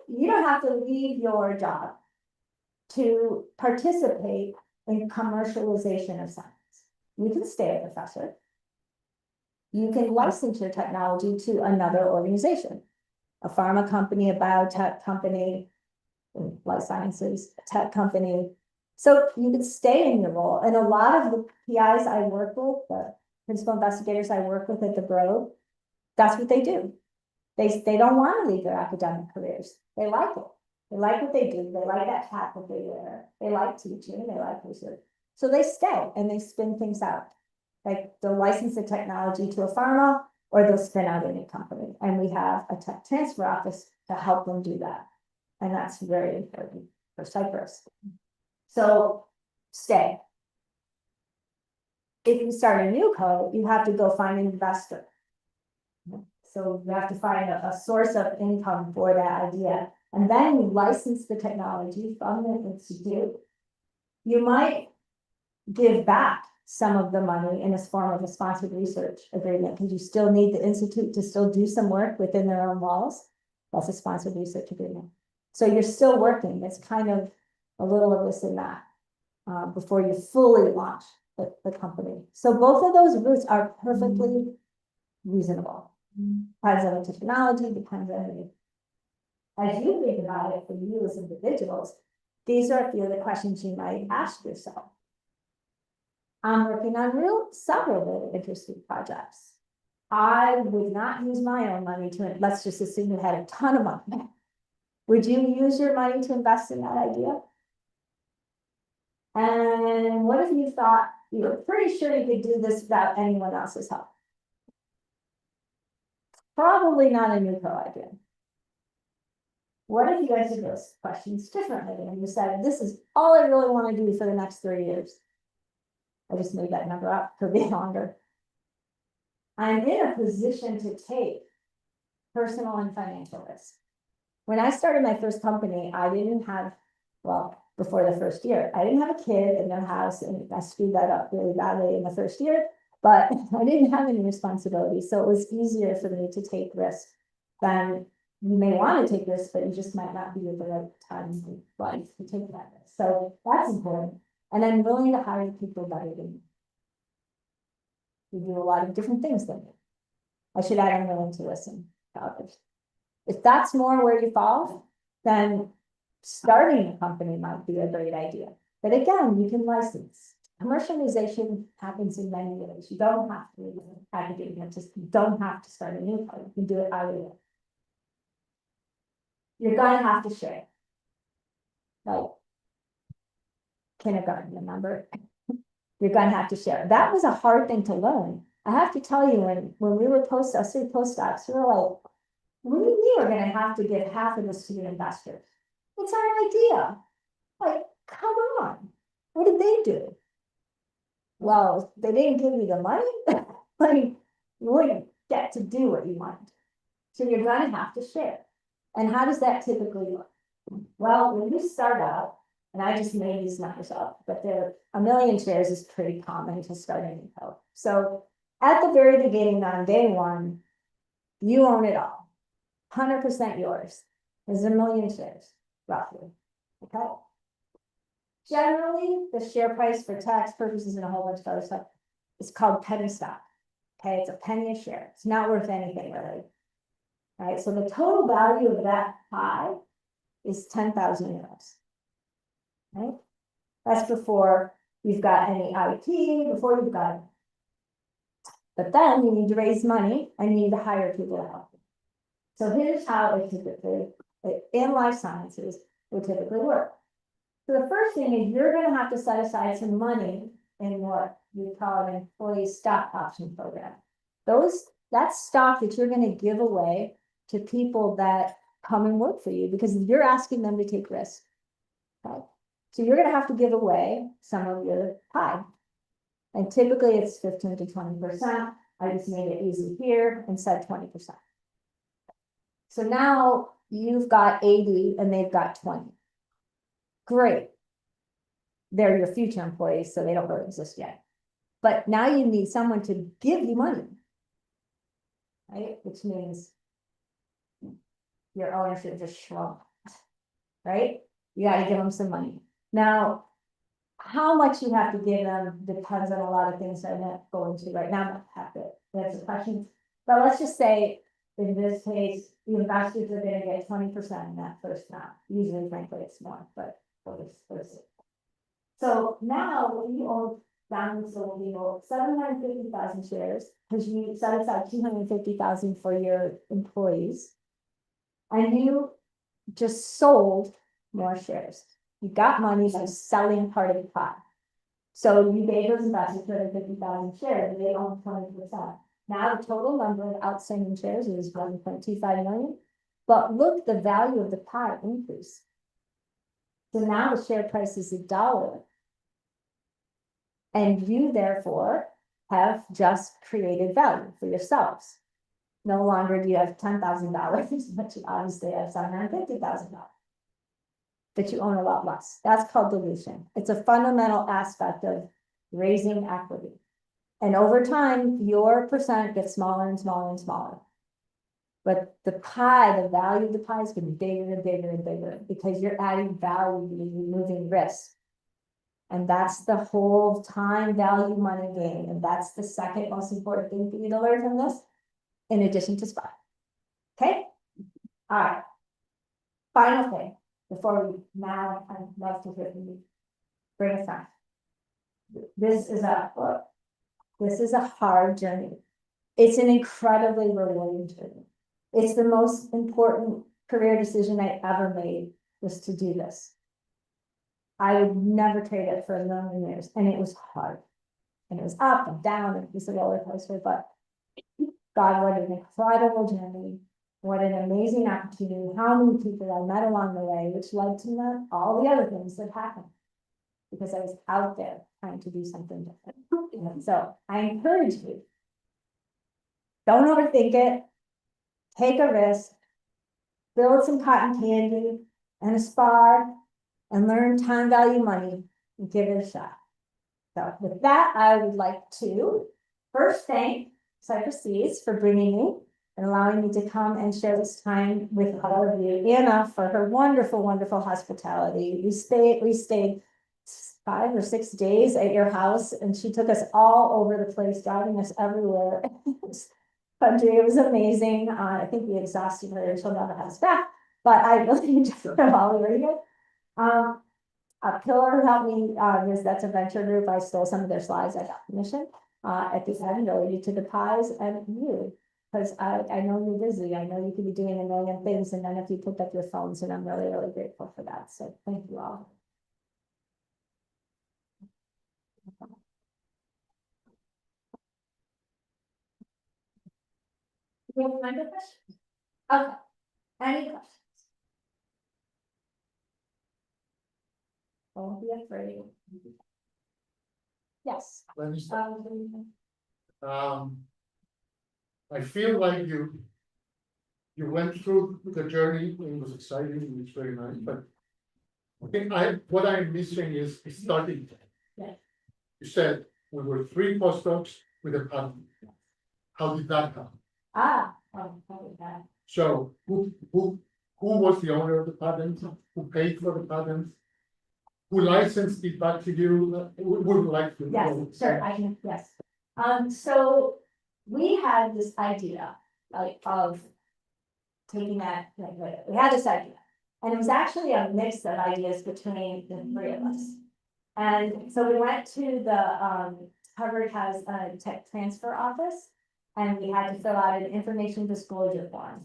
you don't have to leave your job to participate in commercialization of science. You can stay a professor. You can license your technology to another organization, a pharma company, a biotech company, life sciences, a tech company. So you could stay in your role. And a lot of the PIs I work with, the principal investigators I work with at the Broad, that's what they do. They don't want to leave their academic careers. They like it. They like what they do. They like that hat that they wear. They like teaching. They like research. So they stay and they spin things out. Like they'll license the technology to a pharma or they'll spin out a new company. And we have a tech transfer office to help them do that. And that's very important for Cyprus. So stay. If you start a new co, you have to go find an investor. So you have to find a source of income for that idea. And then you license the technology from the institute. You might give back some of the money in a form of a sponsored research agreement because you still need the institute to still do some work within their own walls. That's a sponsored research agreement. So you're still working. It's kind of a little of this and that before you fully launch the company. So both of those routes are perfectly reasonable. Depends on the technology, depends on the. As you think about it for you as individuals, these are a few of the questions you might ask yourself. I'm working on several really interesting projects. I would not use my own money to, let's just assume you had a ton of money. Would you use your money to invest in that idea? And what if you thought you were pretty sure you could do this without anyone else's help? Probably not a new idea. What if you guys did those questions differently and you said, this is all I really want to do for the next 3 years? I just made that number up, could be longer. I'm in a position to take personal and financial risk. When I started my first company, I didn't have, well, before the first year, I didn't have a kid and no house, and I screwed that up really badly in the first year, but I didn't have any responsibility. So it was easier for me to take risks than you may want to take risks, but you just might not be at the right time in life to take that risk. So that's important. And I'm willing to hire people better than me. We do a lot of different things than me. I should add, I'm willing to listen to others. If that's more where you fall, then starting a company might be a great idea. But again, you can license. Commercialization happens in many ways. You don't have to leave academia, just you don't have to start a new company. You can do it either way. You're gonna have to share. Like kindergarten, remember? You're gonna have to share. That was a hard thing to learn. I have to tell you, when we were postdocs, we were like, we were gonna have to give half of this to the investors. It's our idea. Like, come on. What did they do? Well, they didn't give you the money, like you wouldn't get to do what you want. So you're gonna have to share. And how does that typically look? Well, when you start out, and I just made these numbers up, but there 1 million shares is pretty common to start a new co. So at the very beginning, on day one, you own it all. 100% yours. There's 1 million shares, roughly. Okay. Generally, the share price for tax purposes and a whole bunch of other stuff is called penny stock. Okay, it's a penny a share. It's not worth anything really. All right, so the total value of that pie is 10,000 euros. Right? That's before you've got any IT, before you've got it. But then you need to raise money and you need to hire people to help you. So here's how it typically, in life sciences, would typically work. So the first thing is you're going to have to set aside some money in what we call an employee stock option program. That's stock that you're going to give away to people that come and work for you because you're asking them to take risks. Okay? So you're going to have to give away some of your pie. And typically it's 15 to 20%. I just made it easy here and said 20%. So now you've got 80 and they've got 20. Great. They're your future employees, so they don't really exist yet. But now you need someone to give you money, right? Which means your ownership just shrunk, right? You got to give them some money. Now, how much you have to give them depends on a lot of things that I'm not going to right now. I'm not have to answer questions. But let's just say, in this case, the investors are going to get 20% in that first round. Usually, frankly, it's more, but we'll see. So now you own down to legal 750,000 shares because you set aside 250,000 for your employees, and you just sold more shares. You got money by selling part of the pie. So you gave those investors 250,000 shares, and they own 20%. Now the total number of outstanding shares is 1.25 million. But look, the value of the pie increased. So now the share price is $1. And you therefore have just created value for yourselves. No longer do you have $10,000, but you obviously have $750,000. But you own a lot less. That's called dilution. It's a fundamental aspect of raising equity. And over time, your percent gets smaller and smaller and smaller. But the pie, the value of the pie is going to be bigger and bigger and bigger because you're adding value, you're removing risk. And that's the whole time value money game. And that's the second most important thing for you to learn from this, in addition to SPY. Okay? All right. Final thing before we now, I'd love to hear from you. Bring us back. This is a hard journey. It's an incredibly rewarding journey. It's the most important career decision I ever made, was to do this. I would never trade it for a million years, and it was hard. And it was up and down, and it was a roller coaster, but God, what an incredible journey. What an amazing opportunity. How many people I met along the way, which led to all the other things that happened. Because I was out there trying to do something different. So I encourage you, don't overthink it. Take a risk, build some cotton candy and a spar, and learn time value money and give it a shot. So with that, I would like to first thank Cyprus for bringing me and allowing me to come and share this time with all of you. Anna, for her wonderful, wonderful hospitality. We stayed 5 or 6 days at your house, and she took us all over the place, driving us everywhere. Country, it was amazing. I think we exhausted her, and she'll never have us back. But I really enjoyed it while we were here. A pillar helped me, that's a venture group. I stole some of their slides. I got permission at the end related to the pies, and you, because I know you're busy. I know you could be doing a million things, and then if you picked up your phones, and I'm really, really grateful for that. So thank you all. Do you have any questions? Okay. Any questions? Don't be afraid. Yes. Let me start. I feel like you went through the journey, and it was exciting, it was very nice, but I think what I'm missing is a starting point. Yeah. You said we were 3 postdocs with a patent. How did that happen? Probably that. So who was the owner of the patent? Who paid for the patent? Who licensed it back to you? We would like to know. Yes, sure, I can, yes. So we had this idea, like, of taking that, we had this idea. And it was actually a mix of ideas between the three of us. And so we went to the, Harvard has a tech transfer office. And we had to fill out an information disclosure form,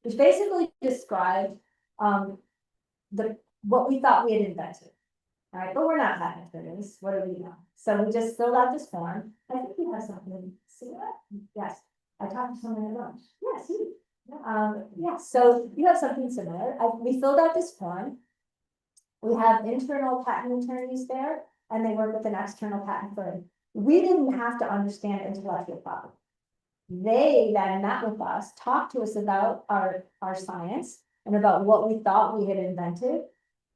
which basically described, what we thought we had invented. All right, but we're not patent attorneys, what do we know? So we just filled out this form. I think we have something, see that? Yes, I talked to someone at lunch. Yes, you. Yeah, so you have something similar. We filled out this form. We have internal patent attorneys there, and they work with an external patent firm. We didn't have to understand intellectual property. They then met with us, talked to us about our science and about what we thought we had invented.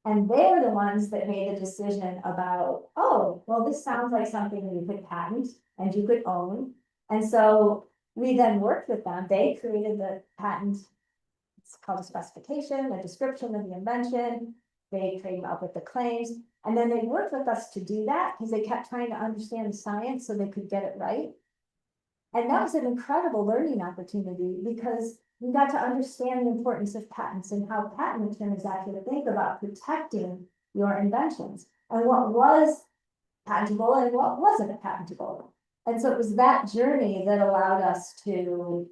And they're the ones that made the decision about, oh, well, this sounds like something you could patent and you could own. And so we then worked with them. They created the patent. It's called a specification, a description of the invention. They came up with the claims. And then they worked with us to do that because they kept trying to understand the science so they could get it right. And that was an incredible learning opportunity because we got to understand the importance of patents and how patent attorneys actually think about protecting your inventions and what was patentable and what wasn't patentable. And so it was that journey that allowed us to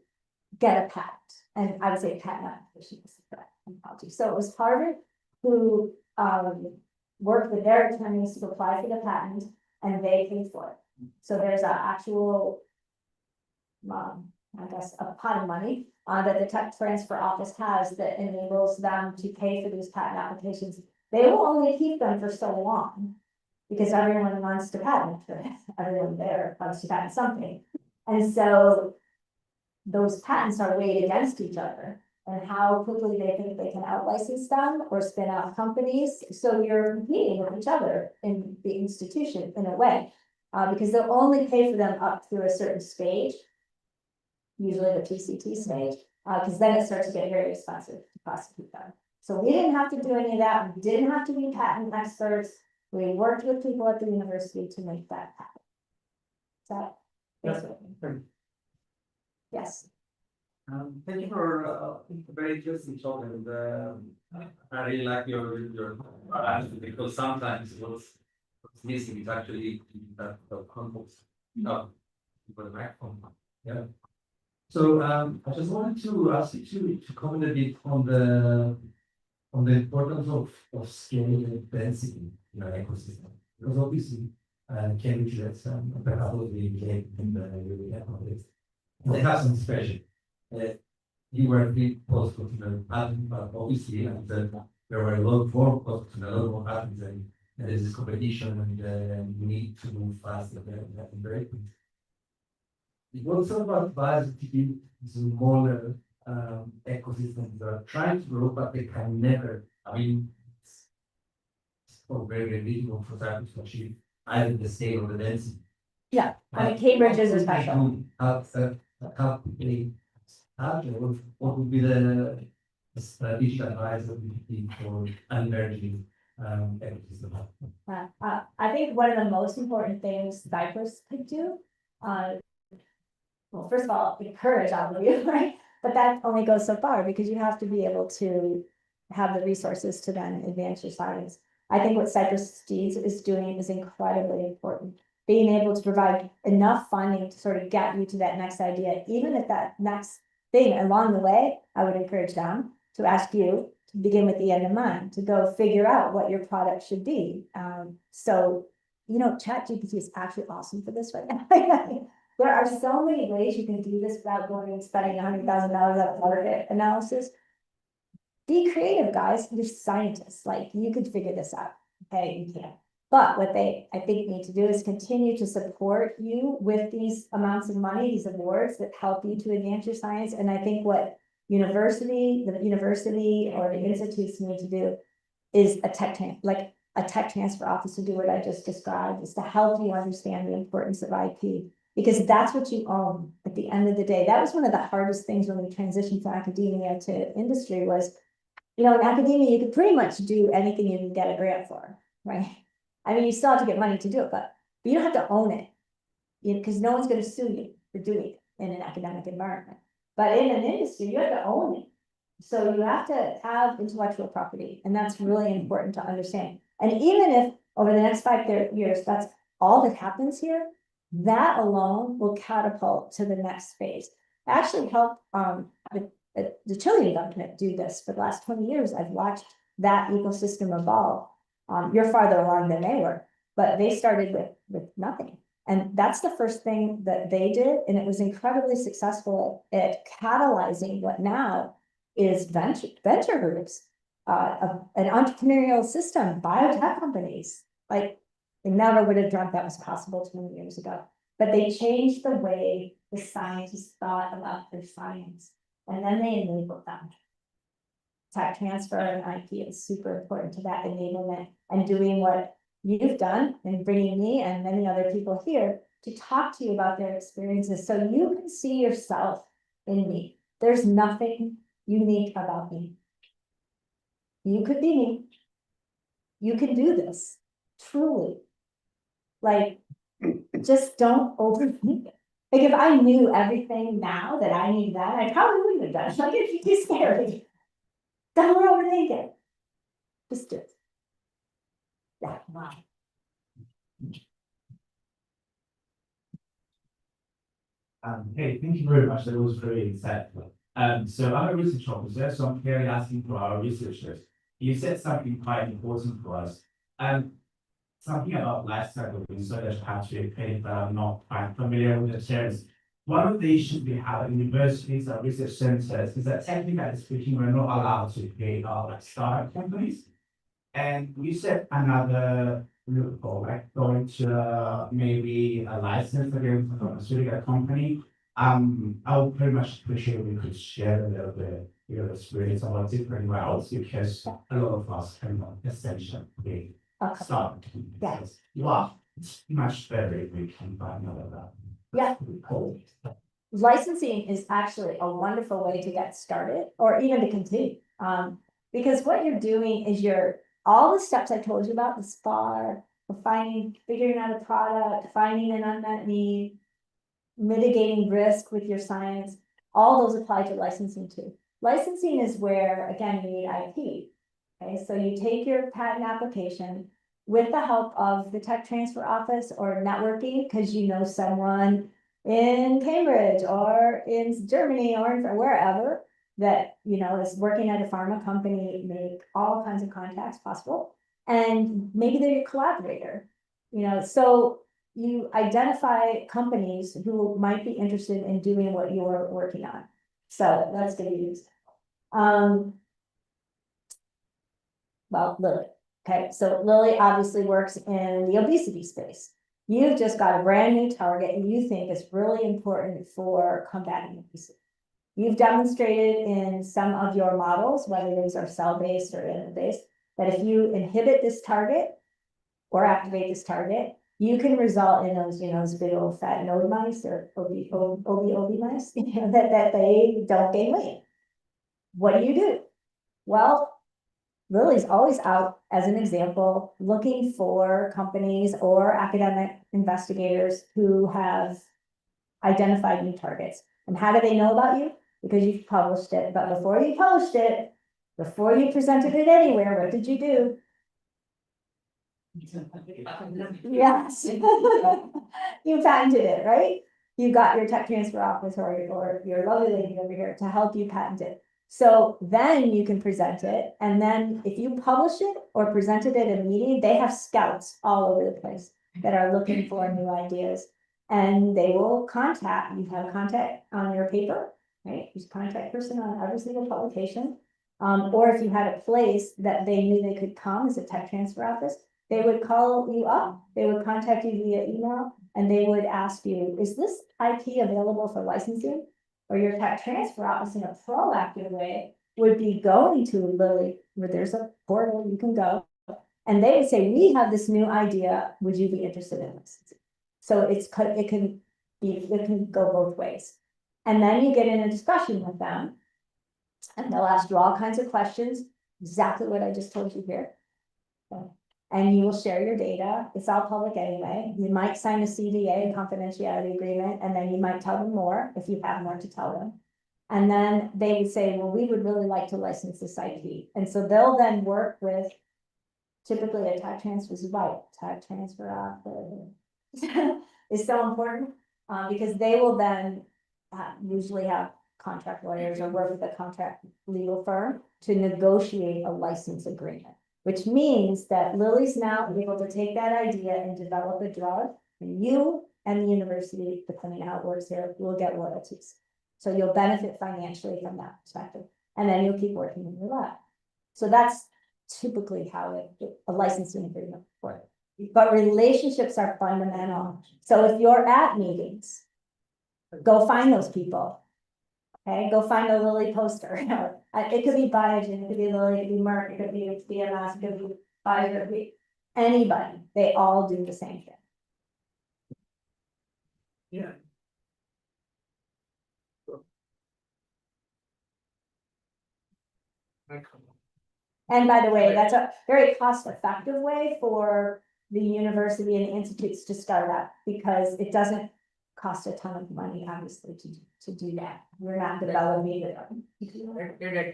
get a patent. And I would say patent application is the correct terminology. So it was Harvard who worked with their attorneys to apply for the patent and they paid for it. So there's an actual I guess a pot of money that the tech transfer office has that enables them to pay for these patent applications. They will only keep them for so long because everyone wants to patent it. Everyone there wants to patent something. And so those patents are weighed against each other and how quickly they think they can out-license them or spin out companies. So you're competing with each other in the institution in a way, because they'll only pay for them up through a certain stage. Usually the PCT stage, because then it starts to get very expensive to prosecute them. So we didn't have to do any of that. We didn't have to be patent experts. We worked with people at the university to make that happen. Is that basically? Yes. Thank you for a very interesting talk, and I really like your answer because sometimes what's missing is actually that context. No, for the microphone. Yeah. So I just wanted to ask you to comment a bit on the importance of scale and density in an ecosystem, because obviously Cambridge has biology in the context. They have some special. You were the postdoctoral patent, but obviously there were a lot more postdoctoral, a lot more patents, and there's this competition, and you need to move faster and very quick. What's about advice to build smaller ecosystems that are trying to grow, but they can never? I mean, it's very, very difficult for Cyprus to achieve either the scale or the density. Yeah, I mean, Cambridge is a special. What would be the strategic advice that we give for an emerging ecosystem? I think one of the most important things Cyprus could do, well, first of all, encourage all of you, right? But that only goes so far because you have to be able to have the resources to then advance your science. I think what Cyprus is doing is incredibly important. Being able to provide enough funding to sort of get you to that next idea, even at that next thing along the way, I would encourage them to ask you to begin with the end in mind, to go figure out what your product should be. So, you know, ChatGPT is actually awesome for this right now. There are so many ways you can do this without going and spending $100,000 on market analysis. Be creative, guys. You're scientists. Like, you could figure this out. Okay, you can. But what they, I think, need to do is continue to support you with these amounts of money, these awards that help you to advance your science. And I think what the university or the institutes need to do is a tech transfer office to do what I just described, is to help you understand the importance of IP. Because that's what you own at the end of the day. That was one of the hardest things when we transitioned from academia to industry was, you know, in academia, you could pretty much do anything you can get a grant for, right? I mean, you still have to get money to do it, but you don't have to own it, because no one's going to sue you for doing it in an academic environment. But in an industry, you have to own it. So you have to have intellectual property, and that's really important to understand. And even if over the next 5 years, that's all that happens here, that alone will catapult to the next phase. I actually helped the Chilean government do this for the last 20 years. I've watched that ecosystem evolve. You're farther along than they were, but they started with nothing. And that's the first thing that they did, and it was incredibly successful at catalyzing what now is venture groups, an entrepreneurial system, biotech companies. Like, they never would have dreamt that was possible 20 years ago. But they changed the way the scientists thought about their science, and then they enabled them. Tech transfer and IP is super important to that enablement, and doing what you've done and bringing me and many other people here to talk to you about their experiences so you can see yourself in me. There's nothing unique about me. You could be me. You can do this, truly. Like, just don't overthink it. Like, if I knew everything now that I knew then, I probably wouldn't have done it. Like, it'd be too scary. Don't overthink it. Just do it. Yeah, wow. Hey, thank you very much. That was very insightful. So I'm a research officer, so I'm clearly asking for our researchers. You said something quite important for us. Something about life cycle research, actually, but I'm not quite familiar with the terms. One of the issues we have at universities or research centers is that technically speaking, we're not allowed to create like startup companies. And you said another loophole, like going to maybe a license against a pharmaceutical company. I would pretty much appreciate if we could share a little bit your experience about different routes, because a lot of us cannot essentially start. Yes. You are much better if we can find out about. Yeah. Licensing is actually a wonderful way to get started, or even to continue. Because what you're doing is all the steps I told you about, the SPAR, figuring out a product, finding an unmet need, mitigating risk with your science, all those apply to licensing too. Licensing is where, again, you need IP. Okay, so you take your patent application with the help of the tech transfer office or networking, because you know someone in Cambridge or in Germany or wherever that, is working at a pharma company, make all kinds of contacts possible. And maybe they're your collaborator, so you identify companies who might be interested in doing what you're working on. So that's going to be used. Well, Lilly. Okay, so Lilly obviously works in the obesity space. You've just got a brand new target and you think it's really important for combating obesity. You've demonstrated in some of your models, whether those are cell-based or animal-based, that if you inhibit this target or activate this target, you can result in those big old fat node mice or OB mice, that they don't gain weight. What do? Well, Lilly's always out, as an example, looking for companies or academic investigators who have identified new targets. And how do they know about you? Because you've published it. But before you published it, before you presented it anywhere, what did you do? Yes. You patented it, right? You got your tech transfer office or your lovely lady over here to help you patent it. So then you can present it. And then if you publish it or presented it at a meeting, they have scouts all over the place that are looking for new ideas. And they will contact, you have contact on your paper, right? Use contact person on every single publication. Or if you had a place that they knew they could come as a tech transfer office, they would call you up, they would contact you via email, and they would ask you, is this IP available for licensing? Or your tech transfer office in a proactive way would be going to Lilly, where there's a portal you can go, and they would say, we have this new idea, would you be interested in licensing? So it can go both ways. And then you get in a discussion with them, and they'll ask you all kinds of questions, exactly what I just told you here. And you will share your data. It's all public anyway. You might sign a CDA, confidentiality agreement, and then you might tell them more if you have more to tell them. And then they would say, well, we would really like to license this IP. And so they'll then work with typically a tech transfer is vital. Tech transfer is so important because they will then usually have contract lawyers or work with a contract legal firm to negotiate a license agreement, which means that Lilly's now able to take that idea and develop a drug, and you and the university, depending on how it works here, will get royalties. So you'll benefit financially from that perspective, and then you'll keep working in your lab. So that's typically how a licensing agreement works. But relationships are fundamental. So if you're at meetings, go find those people. Okay, go find a Lilly poster. It could be Biogen, it could be Lilly, it could be Merck, it could be BMS, it could be Pfizer, it could be anybody. They all do the same thing. Yeah. And by the way, that's a very cost-effective way for the university and institutes to start up because it doesn't cost a ton of money, obviously, to do that. We're not developing it. Maybe I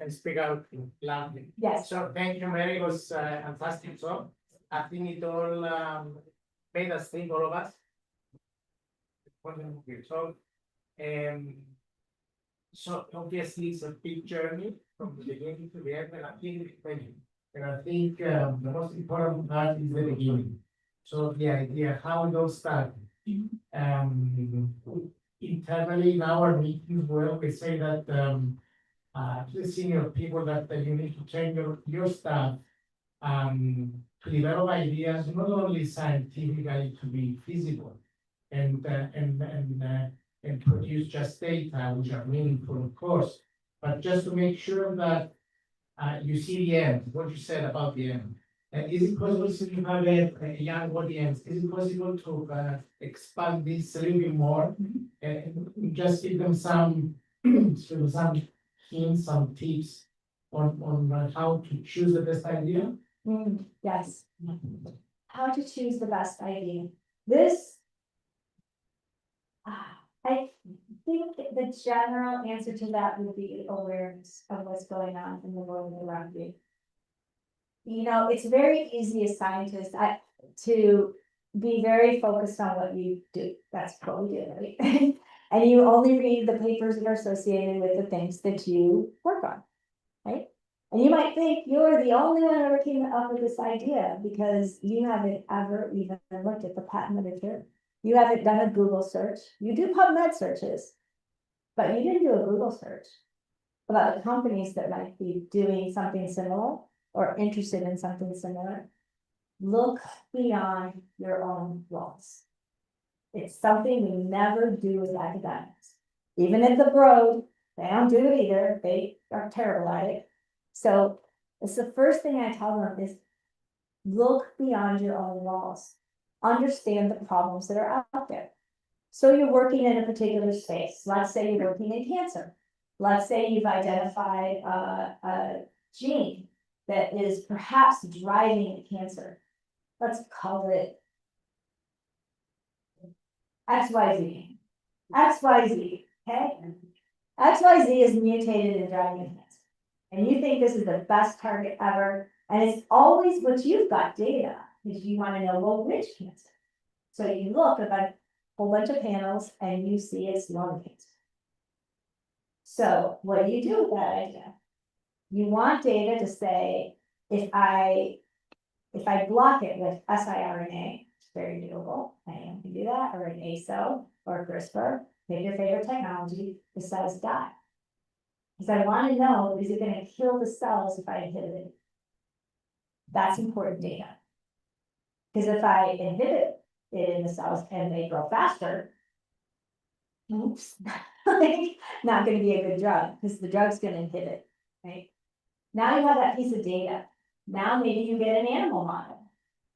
can speak out loudly. Yes. So thank you, Mary. It was fantastic. So I think it all made us think, all of us. So obviously it's a big journey from the beginning to the end, and I think the most important part is the beginning. So the idea how it all started. Internally in our meetings, we always say that to the senior people that you need to train your staff to develop ideas not only scientifically to be feasible and produce just data which are meaningful, of course, but just to make sure that you see the end, what you said about the end. Is it possible to have a young audience? Is it possible to expand this a little bit more and just give them some hints, some tips on how to choose the best idea? Yes. How to choose the best idea. This, I think the general answer to that would be awareness of what's going on in the world around you. You know, it's very easy as scientists to be very focused on what you do. That's what we do, right? And you only read the papers that are associated with the things that you work on, right? And you might think you're the only one ever came up with this idea because you haven't ever even looked at the patent literature. You haven't done a Google search. You do PubMed searches, but you didn't do a Google search about the companies that might be doing something similar or interested in something similar. Look beyond your own walls. It's something we never do as academics. Even at the Broad, they don't do it either. They are terrible at it. So it's the first thing I tell them is look beyond your own walls. Understand the problems that are out there. So you're working in a particular space. Let's say you're working in cancer. Let's say you've identified a gene that is perhaps driving cancer. Let's call it XYZ. XYZ, okay? XYZ is mutated in driving cancer. And you think this is the best target ever. And it's always what you've got data, because you want to know, well, which cancer? So you look at a whole bunch of panels and you see it's lung cancer. So what do you do with that idea? You want data to say, if I block it with siRNA, it's very doable. I can do that, or an ASO or CRISPR, pick your favorite technology, the cells die. Because I want to know, is it going to kill the cells if I inhibit it? That's important data. Because if I inhibit it in the cells and they grow faster, oops, not going to be a good drug because the drug's going to inhibit, right? Now you have that piece of data. Now maybe you get an animal model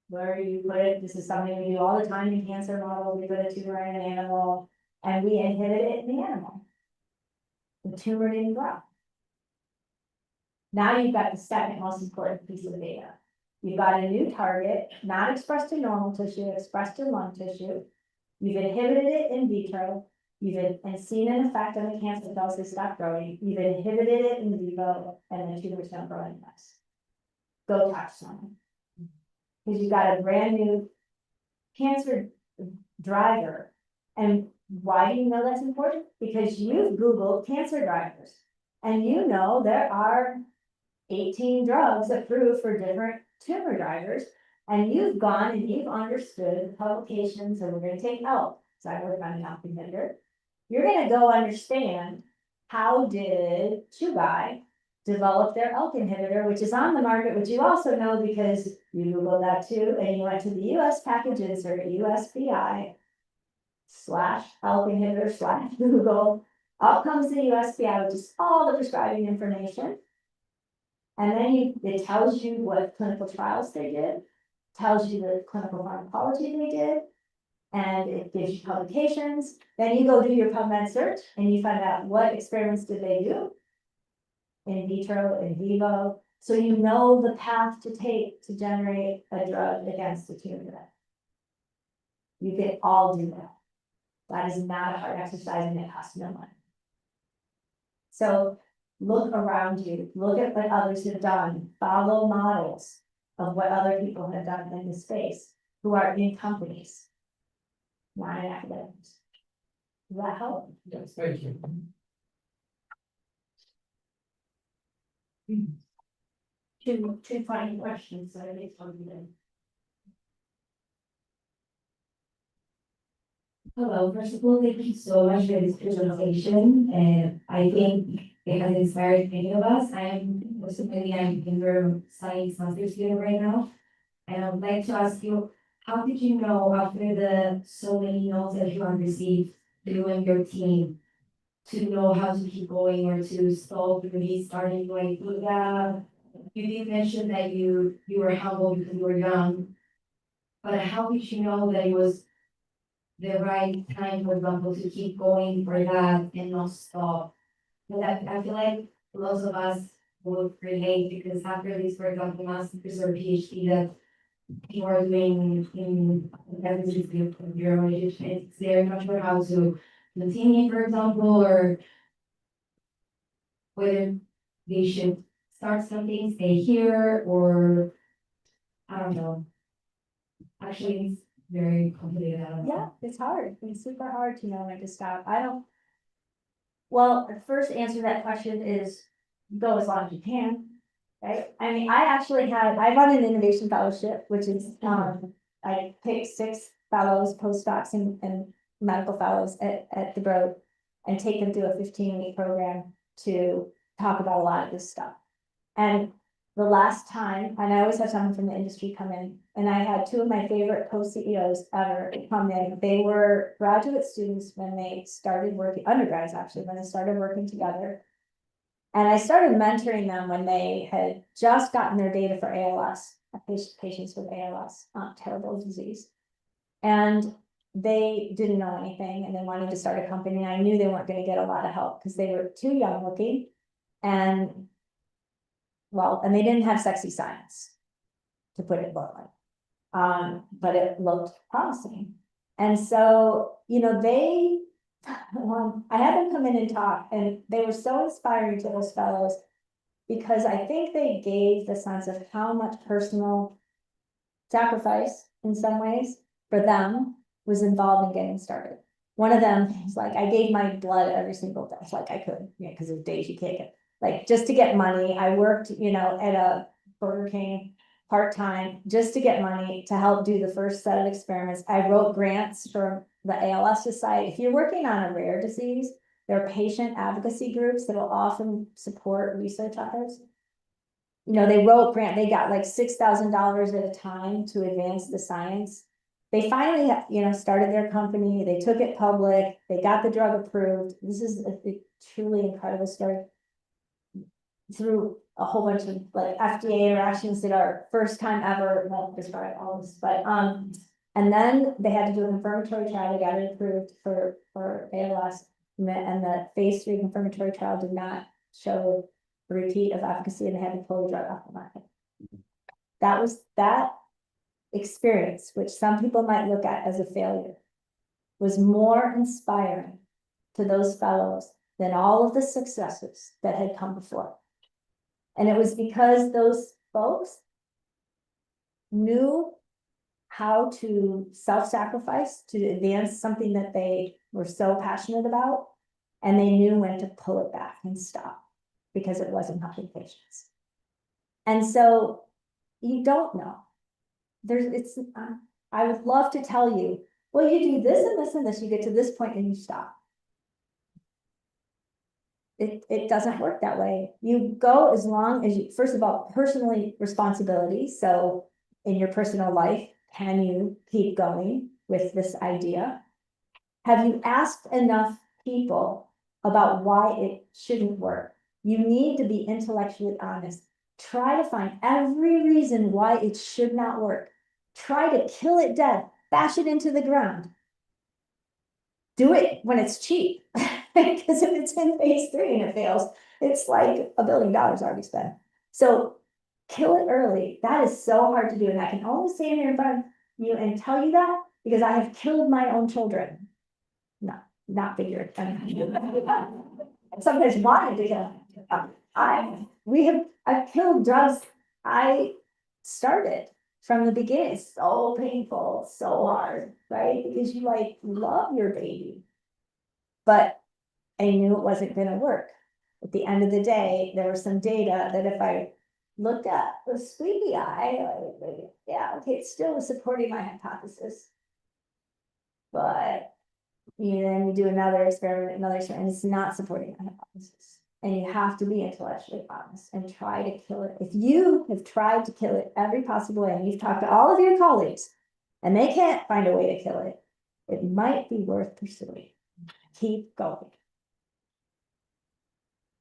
where you put it, this is something we do all the time in cancer models, we put a tumor in an animal and we inhibit it in the animal. The tumor didn't grow. Now you've got the second most important piece of data. You've got a new target, not expressed in normal tissue, expressed in lung tissue. You've inhibited it in vitro. and seen an effect on the cancer cells that stop growing. You've inhibited it in vivo, and the tumors don't grow anymore. Go touch someone. Because you've got a brand new cancer driver. And why do you know that's important? Because you've Googled cancer drivers. And you know there are 18 drugs approved for different tumor drivers. And you've gone and you've understood the publications, and we're going to take out. So I work on an Amphitheatre. You're going to go understand how did Chugai develop their ELK inhibitor, which is on the market, which you also know because you Googled that too, and you went to the US package insert, USPI /ELK inhibitor / Google. Up comes the USPI, which is all the prescribing information. And then it tells you what clinical trials they did, tells you the clinical pharmacology they did, and it gives you publications. Then you go do your PubMed search and you find out what experiments did they do, in vitro, in vivo, so you know the path to take to generate a drug against the tumor. You can all do that. That is not a hard exercise, and it costs no money. So look around you, look at what others have done, follow models of what other people have done in the space who are in companies, not in academics. Does that help? Yes, thank you. Two final questions, so it's on the. Hello, first of all, thank you so much for this presentation, and I think it has inspired many of us. I'm in neuroscience master's student right now, and I would like to ask you, how did you know after the so many notes that you have received, you and your team, to know how to keep going or to stop really starting going through that? You did mention that you were humble because you were young, but how did you know that it was the right time, for example, to keep going for that and not stop? Because I feel like lots of us would relate, because after this, for example, master's or PhD that you are doing in neurology, it's very much sure how to continue, for example, or whether they should start something, stay here, or I don't know. Actually, it's very complicated. I don't know. Yeah, it's hard. It's super hard to know when to stop. Well, the first answer to that question is go as long as you can, right? I mean, I run an innovation fellowship, which is, I pick 6 fellows, postdocs and medical fellows at the Broad, and take them through a 15-week program to talk about a lot of this stuff. And the last time, and I always have someone from the industry come in, and I had 2 of my favorite co-CEOs ever come in. They were graduate students when they started working, undergrads actually, when they started working together. And I started mentoring them when they had just gotten their data for ALS, patients with ALS, terrible disease. And they didn't know anything, and they wanted to start a company. And I knew they weren't going to get a lot of help because they were too young looking, and they didn't have sexy science, to put it bluntly. But it looked promising. And so, I had them come in and talk, and they were so inspiring to those fellows, because I think they gave the sense of how much personal sacrifice, in some ways, for them was involved in getting started. One of them was like, I gave my blood every single day, like I could, because there's days you can't get, like, just to get money. I worked, at a Burger King part-time just to get money to help do the first set of experiments. I wrote grants for the ALS Society. If you're working on a rare disease, there are patient advocacy groups that will often support research efforts. They wrote they got like $6,000 at a time to advance the science. They finally, started their company. They took it public. They got the drug approved. This is a truly incredible story. Through a whole bunch of like FDA interactions that are first time ever, won't describe all this, but and then they had to do a confirmatory trial. They got it approved for ALS, and the phase 3 confirmatory trial did not show a repeat of efficacy, and they had to pull the drug off the market. That experience, which some people might look at as a failure, was more inspiring to those fellows than all of the successes that had come before. And it was because those folks knew how to self-sacrifice to advance something that they were so passionate about, and they knew when to pull it back and stop because it wasn't helping patients. And so you don't know. I would love to tell you, well, you do this and this and this, you get to this point and you stop. It doesn't work that way. You go as long as you, first of all, personally responsibility. So in your personal life, can you keep going with this idea? Have you asked enough people about why it shouldn't work? You need to be intellectually honest. Try to find every reason why it should not work. Try to kill it dead, bash it into the ground. Do it when it's cheap. Because if it's in phase 3 and it fails, it's like $1 billion already spent. So kill it early. That is so hard to do. And I can only stand here in front of you and tell you that because I have killed my own children. Not figuratively. Sometimes wanted to kill. I've killed drugs I started from the beginning. It's so painful, so hard, right? Because you like love your baby. But I knew it wasn't going to work. At the end of the day, there was some data that if I looked at the squeaky eye, yeah, okay, it still was supporting my hypothesis. But then you do another experiment, and it's not supporting my hypothesis. And you have to be intellectually honest and try to kill it. If you have tried to kill it every possible way, and you've talked to all of your colleagues, and they can't find a way to kill it, it might be worth pursuing. Keep going.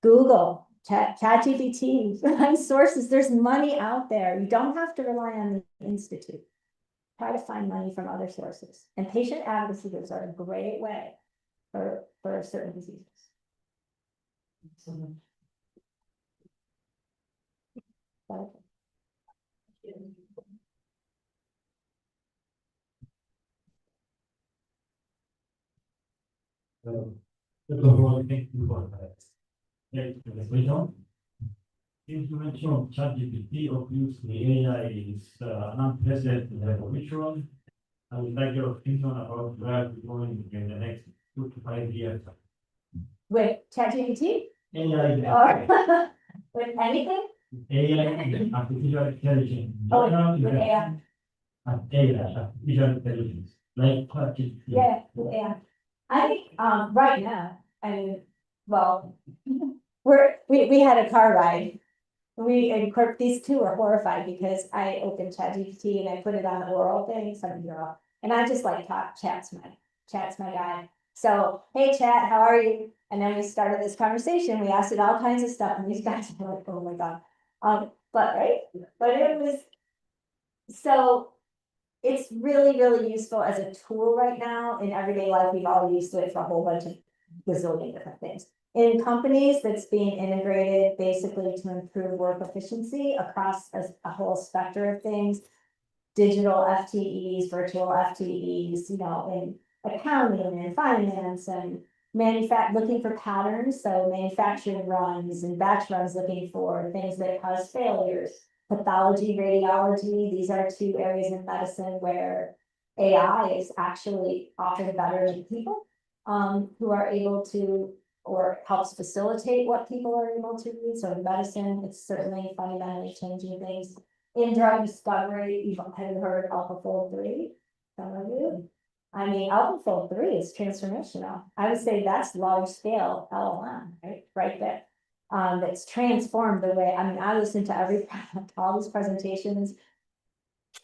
Google, ChatGPT, find sources. There's money out there. You don't have to rely on the institute. Try to find money from other sources. And patient advocacy groups are a great way for certain diseases. First of all, thank you for that. We don't. Since you mentioned ChatGPT, obviously AI is an unprecedented revolution. I would like your opinion about where we're going in the next 2 to 5 years. With ChatGPT? AI, With anything? AI, artificial intelligence. With AI. Artificial intelligence, like ChatGPT. Yeah, with AI. I think right now, we had a car ride. These two are horrified because I opened ChatGPT and I put it on the oral thing, and I just like Chat's my guy. So, hey Chat, how are you? And then we started this conversation. We asked it all kinds of stuff, and these guys were like, oh my God. But it was so. It's really, really useful as a tool right now in everyday life. We've all used it for a whole bunch of gazillion different things. In companies, that's being integrated basically to improve work efficiency across a whole spectrum of things. Digital FTEs, virtual FTEs, in accounting and finance and looking for patterns. So manufacturing runs and batch runs looking for things that cause failures. Pathology, radiology, these are 2 areas in medicine where AI is actually often better than people who are able to, or helps facilitate what people are able to do. So in medicine, it's certainly fundamentally changing things. In drug discovery, you've heard AlphaFold 3, some of you. I mean, AlphaFold 3 is transformational. I would say that's large scale LLM, right there. That's transformed the way, I listen to all these presentations,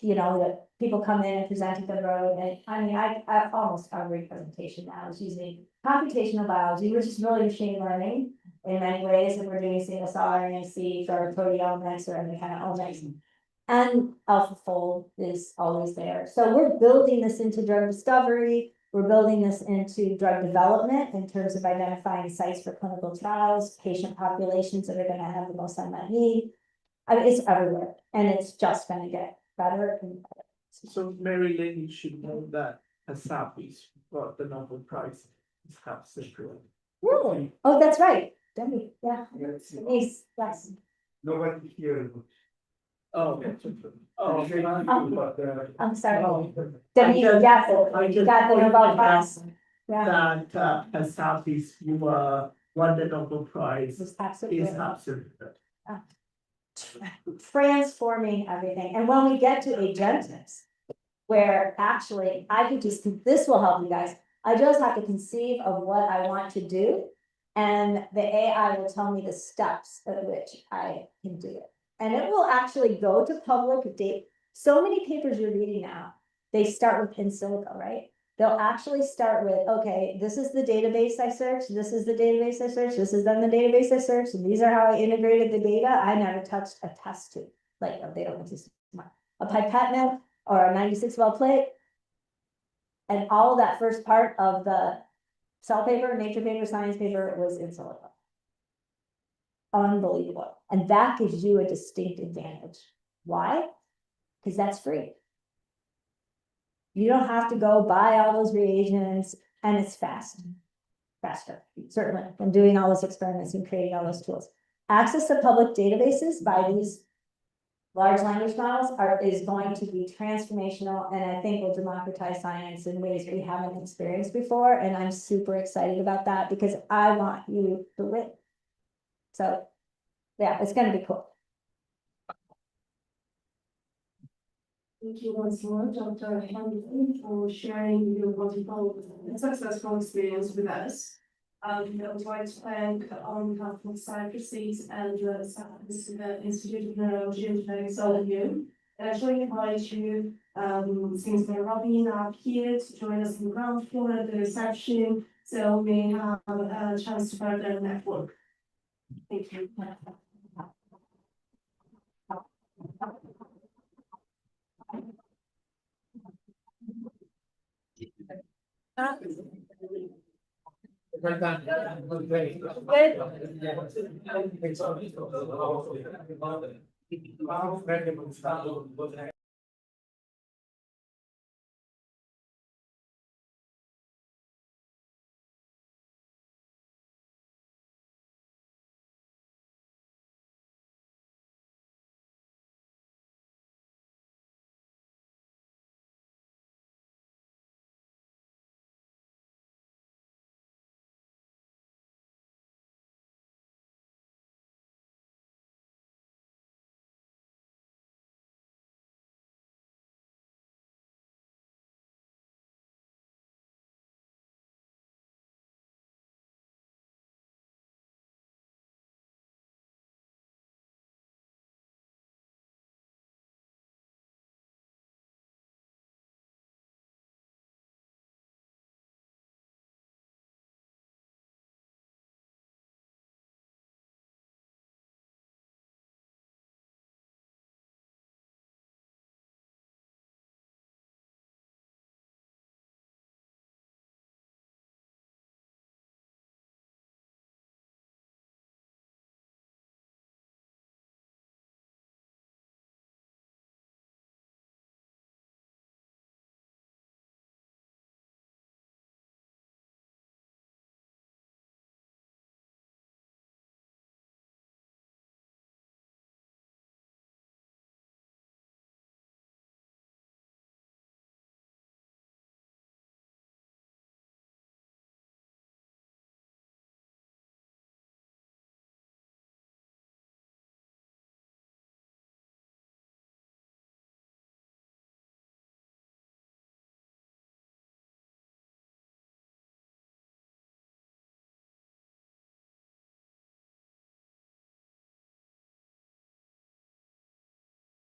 that people come in and present at the road, and I almost every presentation now is using computational biology, which is really machine learning in many ways, and we're doing single cell RNA-seq or proteomics or any kind of omics. And AlphaFold is always there. So we're building this into drug discovery. We're building this into drug development in terms of identifying sites for clinical trials, patient populations that are going to have the most unmet need. It's everywhere, and it's just going to get better and better. So Mary Lynne, you should know that Asafi's got the Nobel Prize It's half Cypriot. Really? Oh, that's right. Debbie, yeah. Yes. Denise, yes. Nobody here. Oh. Oh. I'm sorry. Oh. Debbie, I yes, just you got the pointed Nobel out Prize. Yeah, That as Southeast, you won the Nobel Prize it's absolutely. is absolute. Transforming everything. And when we get to agentics, where actually I could just, this will help you guys. I just have to conceive of what I want to do. And the AI will tell me the steps at which I can do it. And it will actually go to public data. So many papers you're reading now, they start with in silico, right? They'll actually start with, okay, this is the database I searched, this is the database I searched, this is then the database I searched, and these are how I integrated the data. I never touched a test tube, like they don't exist. A pipette nib or a 96 well plate. And all of that first part of the cell paper, nature paper, science paper was in silico. Unbelievable. And that gives you a distinct advantage. Why? Because that's free. You don't have to go buy all those reagents, and it's faster, certainly, than doing all those experiments and creating all those tools. Access to public databases by these large language models is going to be transformational, and I think will democratize science in ways we haven't experienced before. And I'm super excited about that because I want you to win. So, yeah, it's going to be cool. Thank you once more, Dr. Hedley, for sharing your wonderful and successful experience with us. I would like to thank on behalf of Cyprus and the Institute of Neurology and Genetics, all of you. And actually invite you, since we're Robin are here to join us in the ground floor at the reception, so we may have a chance to further network. Thank you. Great.